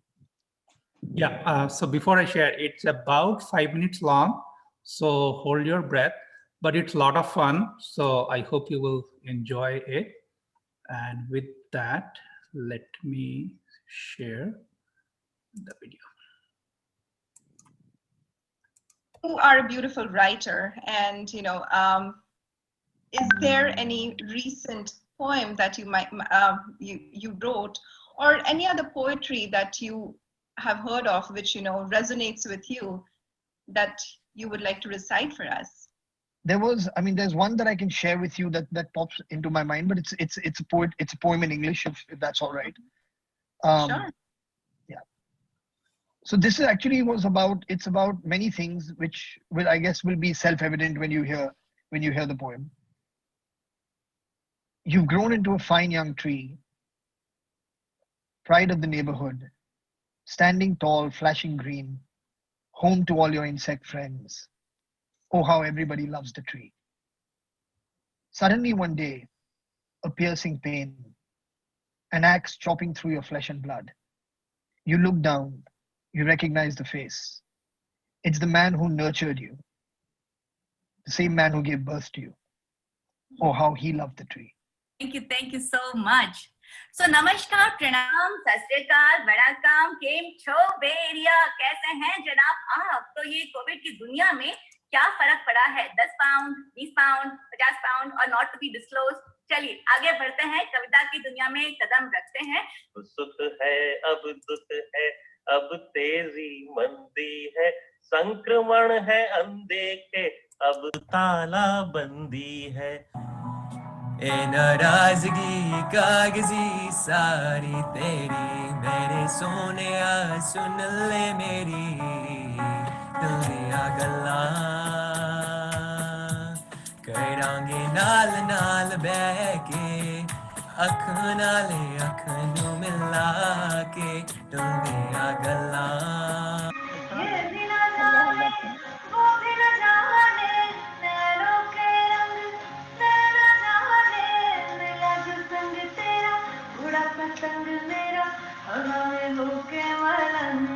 Yeah, so before I share, it's about 5 minutes long. So hold your breath, but it's a lot of fun. So I hope you will enjoy it. And with that, let me share the video. You are a beautiful writer, and is there any recent poem that you might you wrote, or any other poetry that you have heard of which resonates with you, that you would like to recite for us? There's one that I can share with you that pops into my mind, but it's a poem in English, if that's all right. Sure. Yeah. So this is actually it's about many things which I guess will be self-evident when you hear the poem. You've grown into a fine young tree, pride of the neighborhood, standing tall, flashing green, home to all your insect friends. Oh, how everybody loves the tree. Suddenly one day, a piercing pain, an axe chopping through your flesh and blood. You look down, you recognize the face. It's the man who nurtured you, the same man who gave birth to you. Oh, how he loved the tree. Thank you so much. So नमस्कार, प्रणाम, सत श्री अकाल, वड़कम, केम छो बेरिया, कैसे हैं जनाब आप? तो ये कोविड की दुनिया में क्या फर्क पड़ा है? 10 पाउंड, 20 पाउंड, 50 पाउंड और नॉट टू बी डिस्क्लोज. चलिए आगे बढ़ते हैं, कविता की दुनिया में कदम रखते हैं. सुख है, अब दुख है, अब तेजी मंदी है, संक्रमण है अनदेखे, अब ताला बंदी है. ए नाराजगी कागजी सारी तेरी, मेरे सोने सुन ले मेरी दिल दिया गल्ला, करांगे नाल नाल बह के, अख नाले अख नू मिला के दिल दिया गल्ला. ये भी ना जाने, वो भी ना जाने, नैनों के रंग नैना जाने, मिला जो संग तेरा, उड़ा पतंग मेरा, हवा में होके मलंग.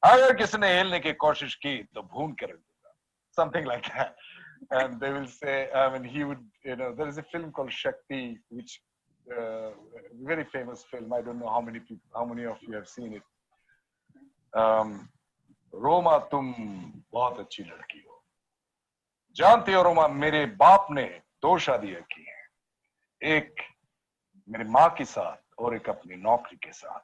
अगर किसी ने हिलने की कोशिश की तो भून कर रख दूंगा, something like that. And they will say, he would, there is a film called Shakti, which very famous film. I don't know how many of you have seen it. Roma तुम बहुत अच्छी लड़की हो, जानती हो रोमा, मेरे बाप ने 2 शादियां की हैं, एक मेरी माँ के साथ और एक अपनी नौकरी के साथ.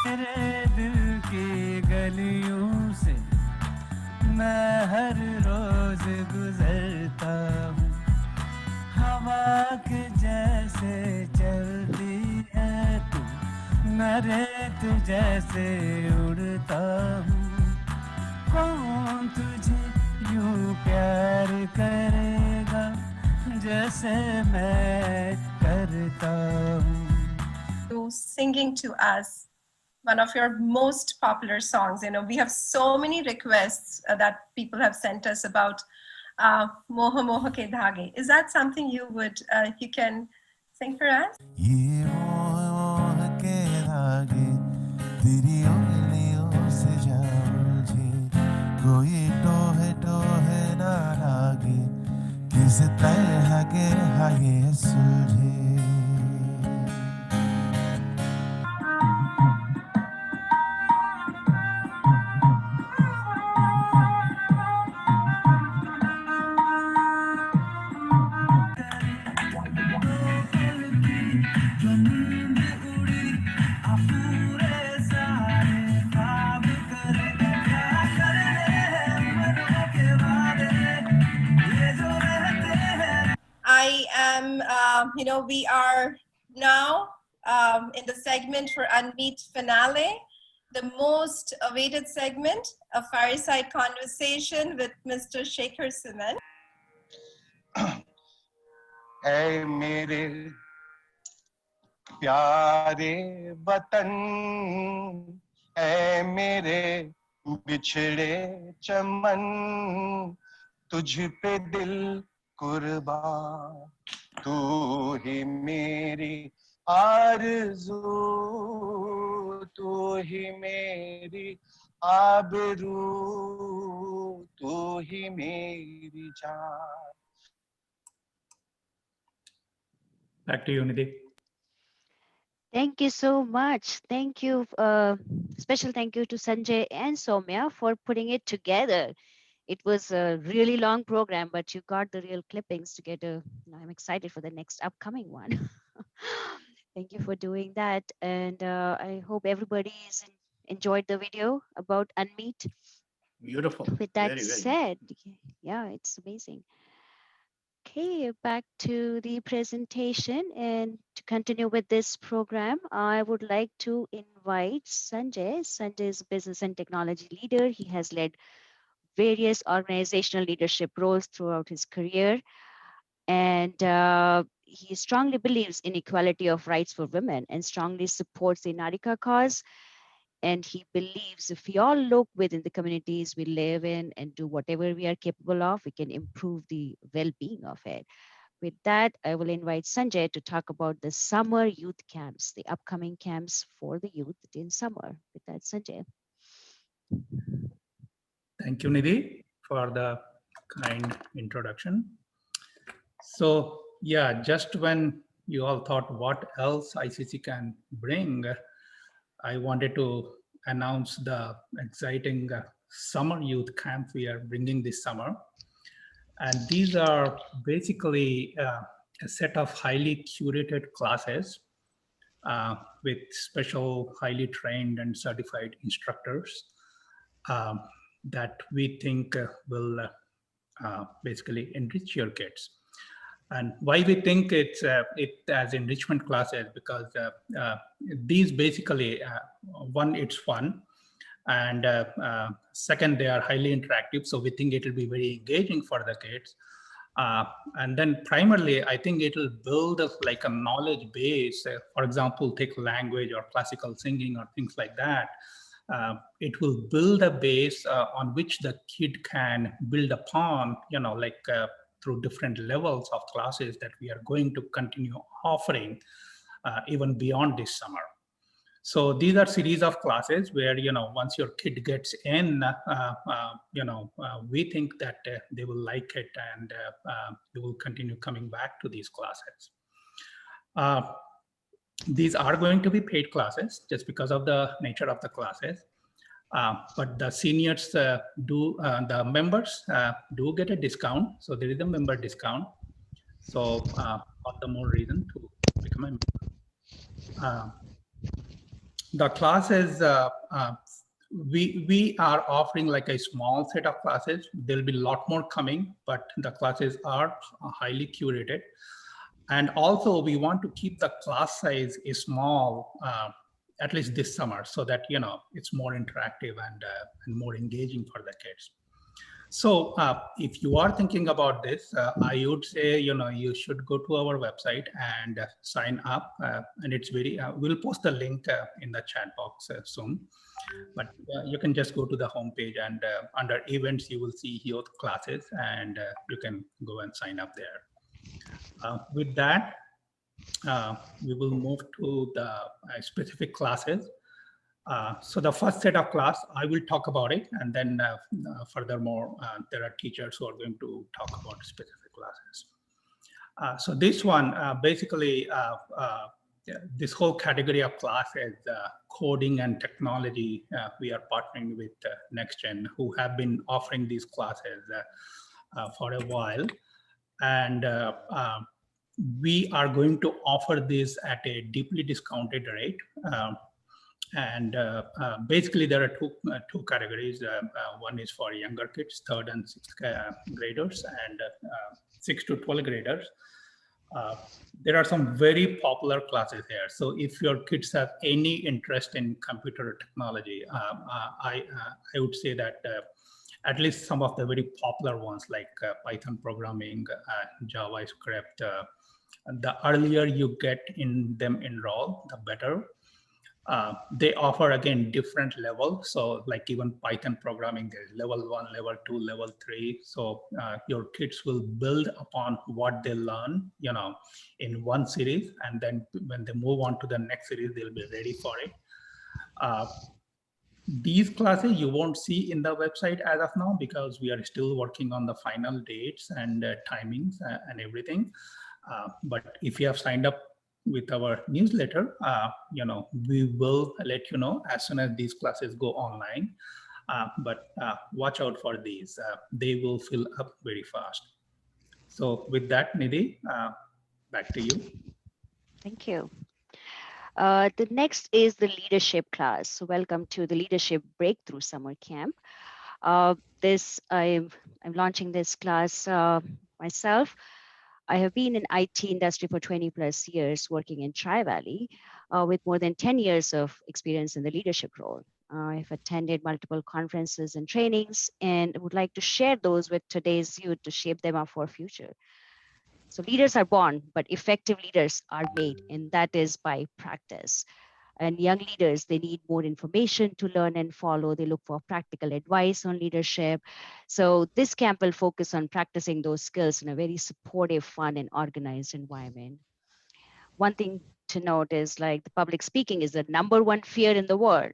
मेरे दिल की गलियों से मैं हर रोज गुजरता हूँ, हवा के जैसे चलती है तू, मैं रेत जैसे उड़ता हूँ. कौन तुझे यूं प्यार करेगा जैसे मैं करता हूँ. Singing to us one of your most popular songs. We have so many requests that people have sent us about Moha Moha Ke Dhage. Is that something you can sing for us? ये मोह के धागे तेरी उंगलियों से जा उलझे, कोई टोहे टोहे ना सुलझे I am, we are now in the segment for Unmeet Finale, the most awaited segment, a fireside conversation with Mr. Shekhar Siman. ऐ मेरे प्यारे वतन, ऐ मेरे बिछड़े चमन, तुझ पे दिल कुर्बान, तू ही मेरी आरज़ू, तू ही मेरी आबरू, तू ही मेरी जान. Back to you, Nidhi. Thank you so much. Thank you. Special thank you to Sanjay and Soumya for putting it together. It was a really long program, but you got the real clippings together. I'm excited for the next upcoming one. Thank you for doing that. And I hope everybody enjoyed the video about Unmeet. Beautiful. With that Very, very. said, yeah, it's amazing. Okay, back to the presentation, and to continue with this program, I would like to invite Sanjay. Sanjay is a business and technology leader. He has led various organizational leadership roles throughout his career, and he strongly believes in equality of rights for women and strongly supports the Narika cause. And he believes if we all look within the communities we live in and do whatever we are capable of, we can improve the well-being of it. With that, I will invite Sanjay to talk about the summer youth camps, the upcoming camps for the youth in summer. With that, Sanjay. Thank you, Nidhi, for the kind introduction. So yeah, just when you all thought what else ICC can bring, I wanted to announce the exciting summer youth camp we are bringing this summer. And these are basically a set of highly curated classes with special, highly trained and certified instructors that we think will basically enrich your kids. And why we think it as enrichment classes, because these basically, one, it's fun, and second, they are highly interactive, so we think it will be very engaging for the kids. And then primarily, I think it will build like a knowledge base. For example, take language or classical singing or things like that. It will build a base on which the kid can build upon, through different levels of classes that we are going to continue offering even beyond this summer. So these are series of classes where, once your kid gets in, we think that they will like it, and they will continue coming back to these classes. These are going to be paid classes just because of the nature of the classes. But the seniors the members do get a discount. So there is a member discount. So all the more reason to become a member. The classes, we are offering like a small set of classes. There'll be a lot more coming, but the classes are highly curated. And also we want to keep the class size small, at least this summer, so that, it's more interactive and more engaging for the kids. So if you are thinking about this, I would say, you should go to our website and sign up. And it's very, we'll post the link in the chat box soon. But you can just go to the homepage, and under events, you will see youth classes, and you can go and sign up there. With that, we will move to the specific classes. So the first set of class, I will talk about it, and then furthermore, there are teachers who are going to talk about specific classes. So this one, basically, this whole category of classes, coding and technology, we are partnering with NextGen, who have been offering these classes for a while. And we are going to offer this at a deeply discounted rate. Basically, there are two categories. One is for younger kids, 3rd and 6th graders, and 6 to 12 graders. There are some very popular classes here. So if your kids have any interest in computer technology, I would say that at least some of the very popular ones like Python programming, JavaScript, the earlier you get in them enroll, the better. They offer, again, different levels. So like even Python programming, there's level 1, level 2, level 3. So your kids will build upon what they learn, in one series. And then when they move on to the next series, they'll be ready for it. These classes you won't see in the website as of now, because we are still working on the final dates and timings and everything. But if you have signed up with our newsletter, we will let you know as soon as these classes go online. But watch out for these. They will fill up very fast. So with that, Nidhi, back to you. Thank you. The next is the leadership class. So welcome to the Leadership Breakthrough Summer Camp. I'm launching this class myself. I have been in IT industry for 20 plus years, working in Tri-Valley with more than 10 years of experience in the leadership role. I've attended multiple conferences and trainings and would like to share those with today's youth to shape them up for future. So leaders are born, but effective leaders are made, and that is by practice. And young leaders, they need more information to learn and follow. They look for practical advice on leadership. So this camp will focus on practicing those skills in a very supportive, fun, and organized environment. One thing to note is like the public speaking is the #1 fear in the world.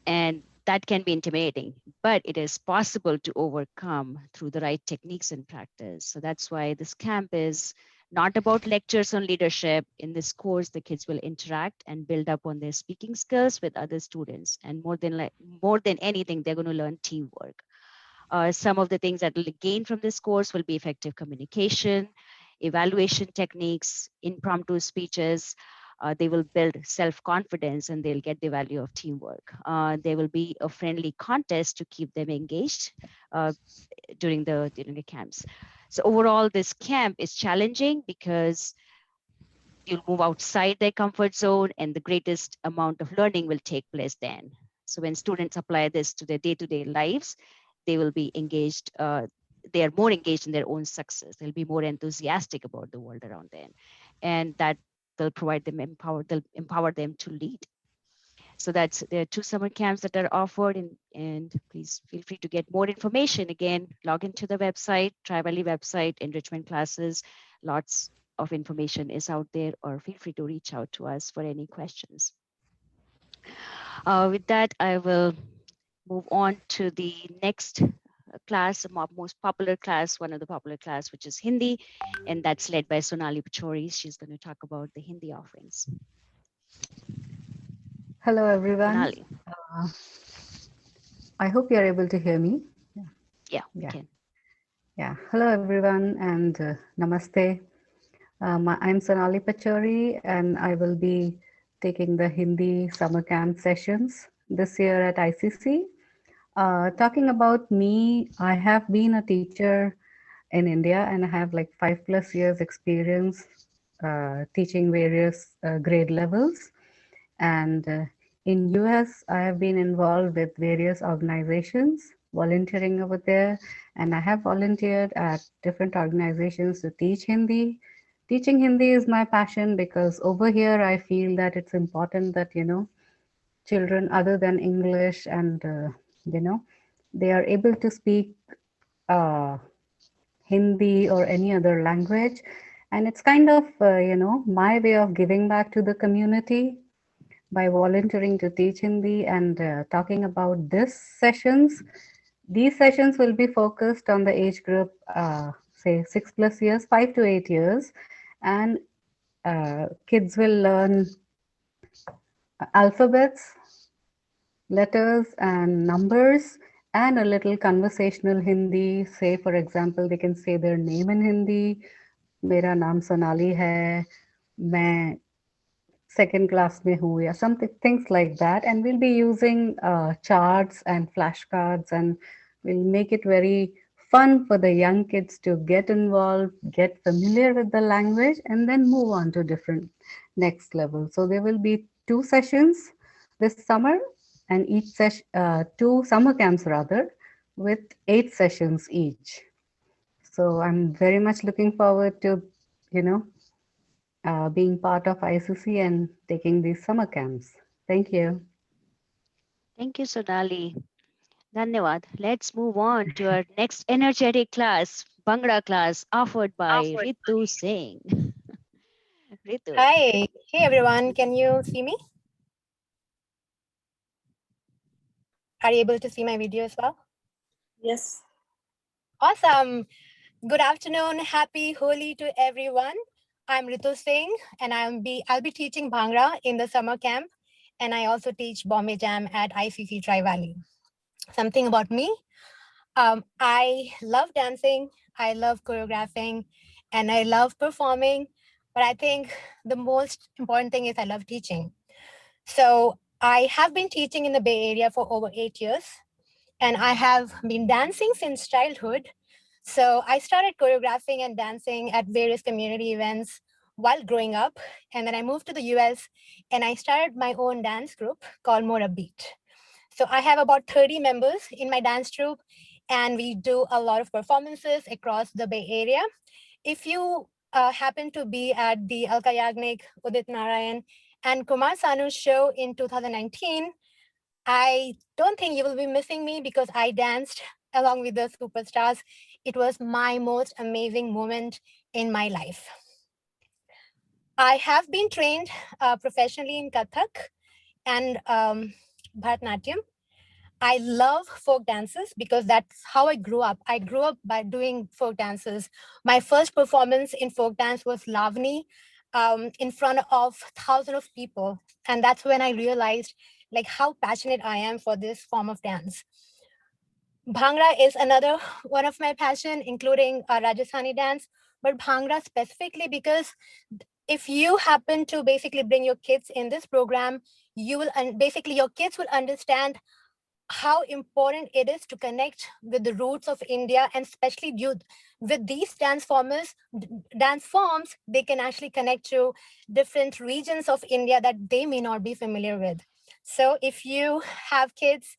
And that can be intimidating, but it is possible to overcome through the right techniques and practice. So that's why this camp is not about lectures on leadership. In this course, the kids will interact and build up on their speaking skills with other students. And more than anything, they're going to learn teamwork. Some of the things that they'll gain from this course will be effective communication, evaluation techniques, impromptu speeches. They will build self-confidence, and they'll get the value of teamwork. There will be a friendly contest to keep them engaged during the camps. So overall, this camp is challenging because you'll move outside their comfort zone, and the greatest amount of learning will take place then. So when students apply this to their day-to-day lives, they will be engaged. They are more engaged in their own success. They'll be more enthusiastic about the world around them, and that they'll empower them to lead. So there are 2 summer camps that are offered, and please feel free to get more information. Again, log into the website, Tri-Valley website, enrichment classes. Lots of information is out there, or feel free to reach out to us for any questions. With that, I will move on to the next class, the most popular class, one of the popular class, which is Hindi, and that's led by Sonali Pachori. She's going to talk about the Hindi offerings. Hello, everyone. Sonali. I hope you're able to hear me. Yeah, we can. Yeah. Hello, everyone, and namaste. I'm Sonali Pachori, and I will be taking the Hindi summer camp sessions this year at ICC. Talking about me, I have been a teacher in India, and I have like 5+ years experience teaching various grade levels. And in US, I have been involved with various organizations, volunteering over there, and I have volunteered at different organizations to teach Hindi. Teaching Hindi is my passion because over here I feel that it's important that, children other than English and, they are able to speak Hindi or any other language. And it's kind of, my way of giving back to the community by volunteering to teach Hindi and talking about these sessions. These sessions will be focused on the age group say 6+ years, 5 to 8 years, and kids will learn alphabets, letters and numbers, and a little conversational Hindi. Say, for example, they can say their name in Hindi. मेरा नाम सोनाली है, मैं second class में हूँ, या something, things like that. And we'll be using charts and flashcards, and we'll make it very fun for the young kids to get involved, get familiar with the language, and then move on to different next level. So there will be 2 sessions this summer, and each session, 2 summer camps rather, with 8 sessions each. So I'm very much looking forward to, being part of ICC and taking these summer camps. Thank you. Thank you, Sonali. Dhanyawad. Let's move on to our next energetic class, Bhangra class, offered by Ritu Singh. Ritu. Hi. Hey, everyone. Can you see me? Are you able to see my video as well? Yes. Awesome. Good afternoon. Happy Holi to everyone. I'm Ritu Singh, and I'll be teaching Bhangra in the summer camp, and I also teach Bombay Jam at ICC Tri-Valley. Something about me. I love dancing, I love choreographing, and I love performing. But I think the most important thing is I love teaching. So I have been teaching in the Bay Area for over 8 years, and I have been dancing since childhood. So I started choreographing and dancing at various community events while growing up. And then I moved to the US and I started my own dance group called More Upbeat. So I have about 30 members in my dance troupe, and we do a lot of performances across the Bay Area. If you happen to be at the Alka Yagnik, Udit Narayan, and Kumar Sanu's show in 2019, I don't think you will be missing me because I danced along with the superstars. It was my most amazing moment in my life. I have been trained professionally in Kathak and Bharatanatyam. I love folk dances because that's how I grew up. I grew up by doing folk dances. My first performance in folk dance was Lavani in front of thousands of people. And that's when I realized like how passionate I am for this form of dance. Bhangra is another one of my passion, including Rajasthani dance, but Bhangra specifically because if you happen to basically bring your kids in this program, you will basically your kids will understand how important it is to connect with the roots of India, and especially with these dance forms, they can actually connect to different regions of India that they may not be familiar with. So if you have kids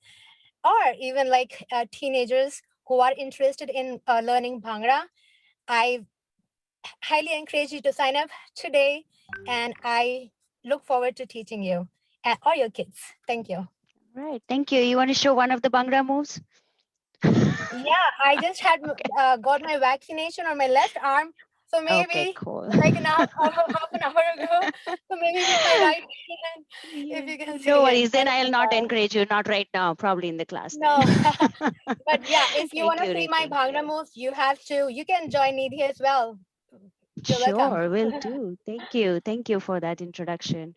or even like teenagers who are interested in learning Bhangra, I highly encourage you to sign up today, and I look forward to teaching you or your kids. Thank you. Right, thank you. You want to show one of the Bhangra moves? Yeah, I just had got my vaccination on my left arm. So maybe cool. like half an hour ago. So maybe with my right hand, if you can see No it. worries, then I'll not encourage you, not right now, probably in the class. No, but yeah, if you want to you, see my Ritu. Bhangra moves, you can join Nidhi as well. You're Sure, welcome. will do. Thank you for that introduction.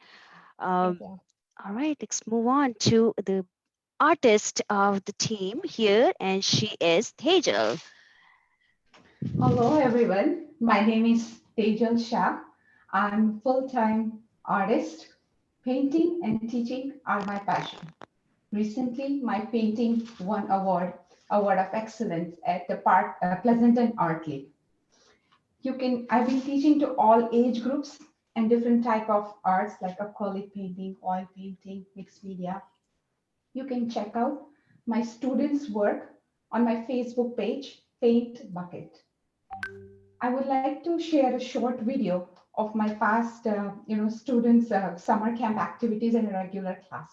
Thank you. All right, let's move on to the artist of the team here, and she is Tejal. Hello everyone, my name is Tejal Shah. I'm full-time artist. Painting and teaching are my passion. Recently, my painting won award of excellence at the Pleasanton Art League. I've been teaching to all age groups and different type of arts like acrylic painting, oil painting, mixed media. You can check out my students' work on my Facebook page, Paint Bucket. I would like to share a short video of my past, students' summer camp activities in a regular class.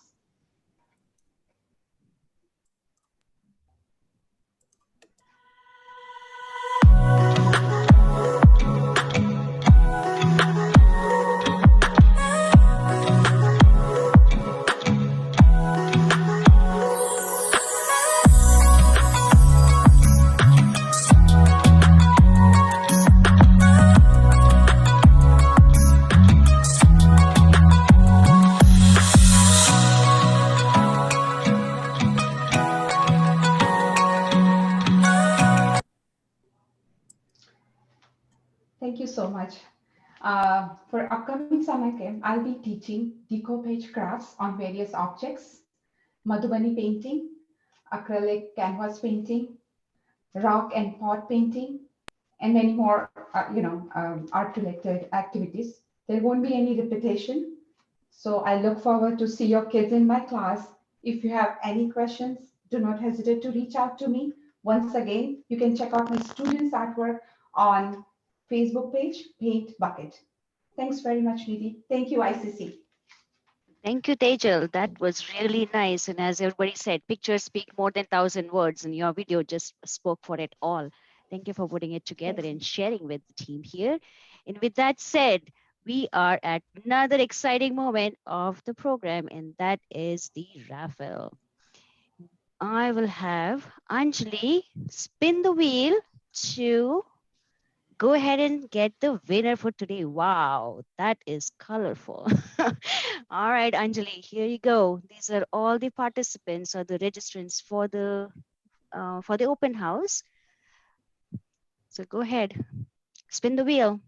Thank you so much. For upcoming summer camp, I'll be teaching decoupage crafts on various objects, Madhubani painting, acrylic canvas painting, rock and pot painting, and many more, art-related activities. There won't be any repetition. So I look forward to see your kids in my class. If you have any questions, do not hesitate to reach out to me. Once again, you can check out my students' artwork on Facebook page, Paint Bucket. Thanks very much, Nidhi. Thank you, ICC. Thank you, Tejal. That was really nice. And as everybody said, pictures speak more than 1,000 words, and your video just spoke for it all. Thank you for putting it together and sharing with the team here. And with that said, we are at another exciting moment of the program, and that is the raffle. I will have Anjali spin the wheel to go ahead and get the winner for today. Wow, that is colorful. All right, Anjali, here you go. These are all the participants or the registrants for the open house. So go ahead, spin the wheel.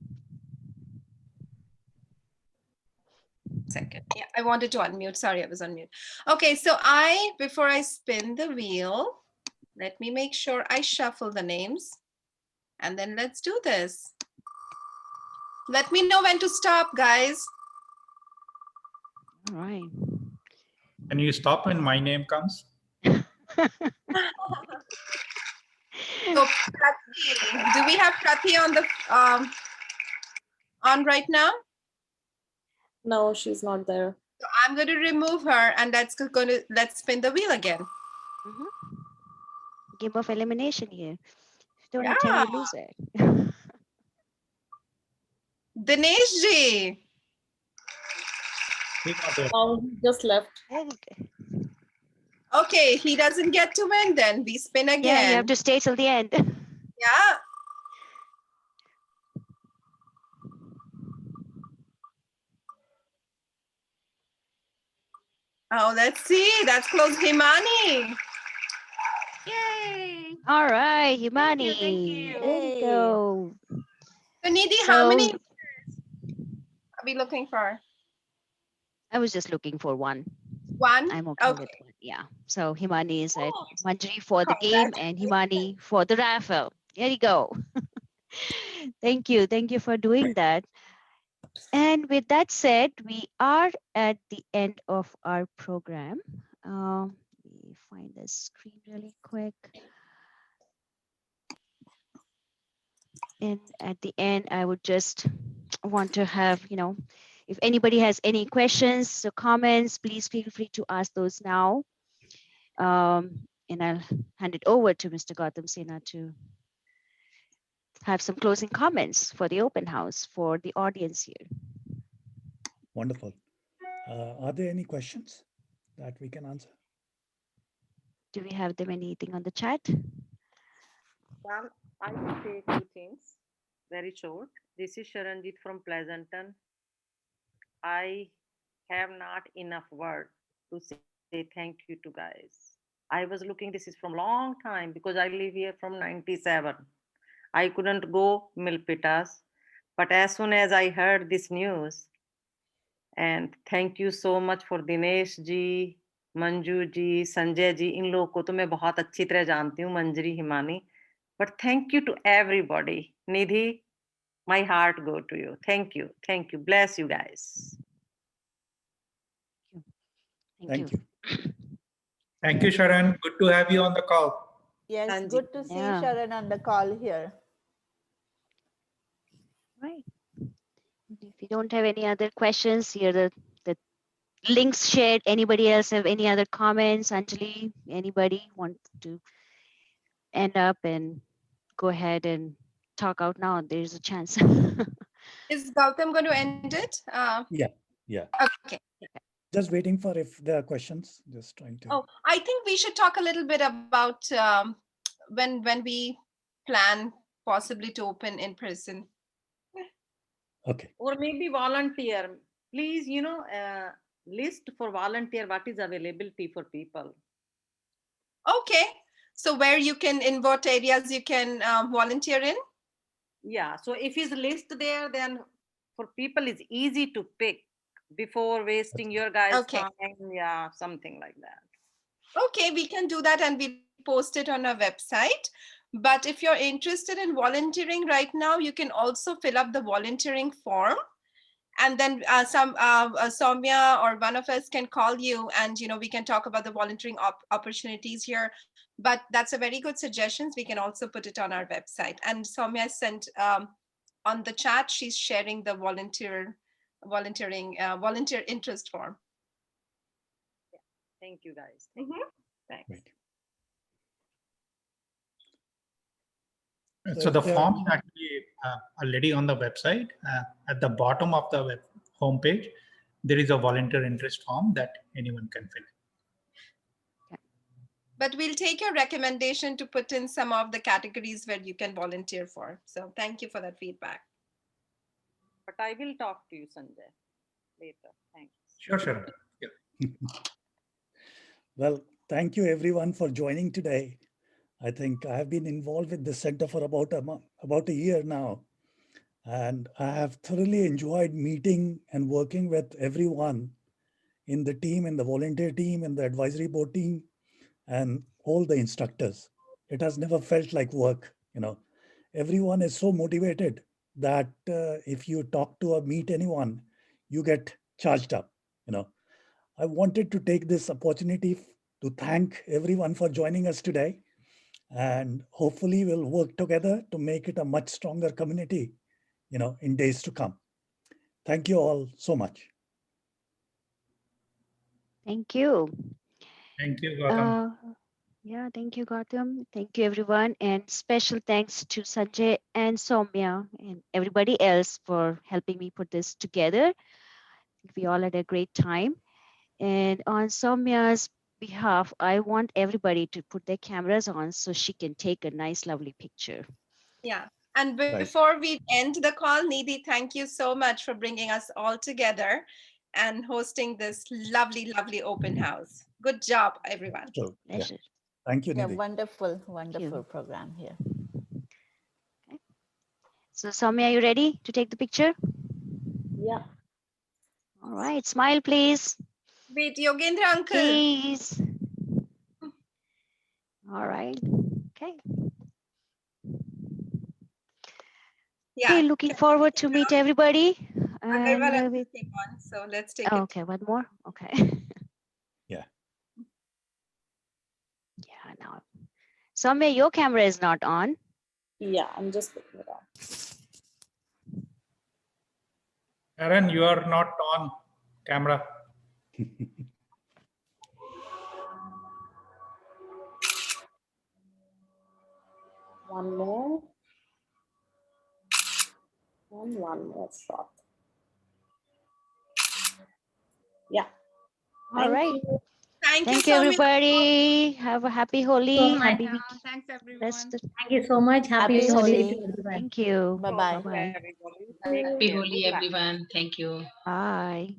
Second. Yeah, I wanted to unmute. Sorry, I was on mute. Okay, so before I spin the wheel, let me make sure I shuffle the names, and then let's do this. Let me know when to stop, guys. All right. Can you stop when my name comes? So, Prati, do we have Prati on the on right now? No, she's not there. So I'm going to remove her, and let's spin the wheel again. Game of elimination here. Don't Yeah. attempt, you lose it. Dinesh ji. Oh, just left. Okay, he doesn't get to win then. We spin again. Yeah, you have to stay till the end. Yeah. Oh, let's see. That's close. Himani. Yay. All right, Himani. Thank you. There you go. So, Nidhi, So- how many are we looking for? I was just looking for one. One? I'm okay with one. Yeah. So Himani is at Manjari for the game and Himani for the raffle. There you go. Thank you. Thank you for doing that. And with that said, we are at the end of our program. Let me find the screen really quick. And at the end, I would just want to have, if anybody has any questions or comments, please feel free to ask those now. And I'll hand it over to Mr. Gautam Sena to have some closing comments for the open house for the audience here. Wonderful. Are there any questions that we can answer? Do we have them anything on the chat? Well, I will say two things, very short. This is Sharanjit from Pleasanton. I have not enough word to say thank you to guys. I was looking, this is from long time because I live here from 97. I couldn't go Milpitas, but as soon as I heard this news, and thank you so much for Dinesh ji, Manju ji, Sanjay ji. इन लोगों को तो मैं बहुत अच्छी तरह जानती हूँ, Manjari, Himani. But thank you to everybody. Nidhi, my heart go to you. Thank you. Thank you. Bless you guys. Thank you. Thank you, Sharon. Good to have you on the call. Yes, Sanjay. good to see Yeah. Sharon on the call here. Right. If you don't have any other questions, here the links shared. Anybody else have any other comments? Anjali, anybody want to end up and go ahead and talk out now? There's a chance. Is Gautam going to end it? Yeah. Okay. Just waiting for if there are questions. Just trying to. Oh, I think we should talk a little bit about when we plan possibly to open in person. Okay. Or maybe volunteer. Please, list for volunteer what is availability for people. Okay. So where you can, in what areas you can volunteer in? Yeah, so if his list there, then for people it's easy to pick before wasting your guys' time. Yeah, something like that. Okay, we can do that and we'll post it on our website. But if you're interested in volunteering right now, you can also fill up the volunteering form. And then Soumya or one of us can call you and, we can talk about the volunteering opportunities here. But that's a very good suggestion. We can also put it on our website. And Soumya sent on the chat, she's sharing the volunteer interest form. Yeah. Thank you, guys. Thanks. Right. So the form is actually already on the website. At the bottom of the homepage, there is a volunteer interest form that anyone can fill. But we'll take your recommendation to put in some of the categories where you can volunteer for. So thank you for that feedback. But I will talk to you, Sanjay, later. Thanks. Sure. Yeah. Well, thank you everyone for joining today. I think I have been involved with the center for about a year now. And I have thoroughly enjoyed meeting and working with everyone in the team, in the volunteer team, in the advisory board team, and all the instructors. It has never felt like work. Everyone is so motivated that if you talk to or meet anyone, you get charged up. I wanted to take this opportunity to thank everyone for joining us today, and hopefully we'll work together to make it a much stronger community, in days to come. Thank you all so much. Thank you. Thank you, Gautam. Yeah, thank you, Gautam. Thank you, everyone. And special thanks to Sanjay and Soumya and everybody else for helping me put this together. We all had a great time. And on Soumya's behalf, I want everybody to put their cameras on so she can take a nice, lovely picture. Yeah. And before we end the call, Nidhi, thank you so much for bringing us all together and hosting this lovely, lovely open house. Good job, everyone. So, yeah. Thank you, Nidhi. Wonderful, wonderful program here. Okay. So, Soumya, are you ready to take the picture? Yeah. All right. Smile, please. Wait, Yogendra uncle. Please. All right. Okay. Yeah. Okay, looking forward to meet everybody. Agarwal came on, so let's take it. Okay, one more. Okay. Yeah. Yeah, now. Soumya, your camera is not on. Yeah, I'm just putting it on. Aaron, you are not on camera. One more. And one more shot. Yeah. All right. You. Thank you, so much. everybody. Have a happy Holi. much. Happy week. Thanks, everyone. Thank you so much. Happy Happy Holi Holi. to everyone. Thank you. Bye-bye. Bye-bye. Everybody. Happy Holi, everyone. Thank you. Bye.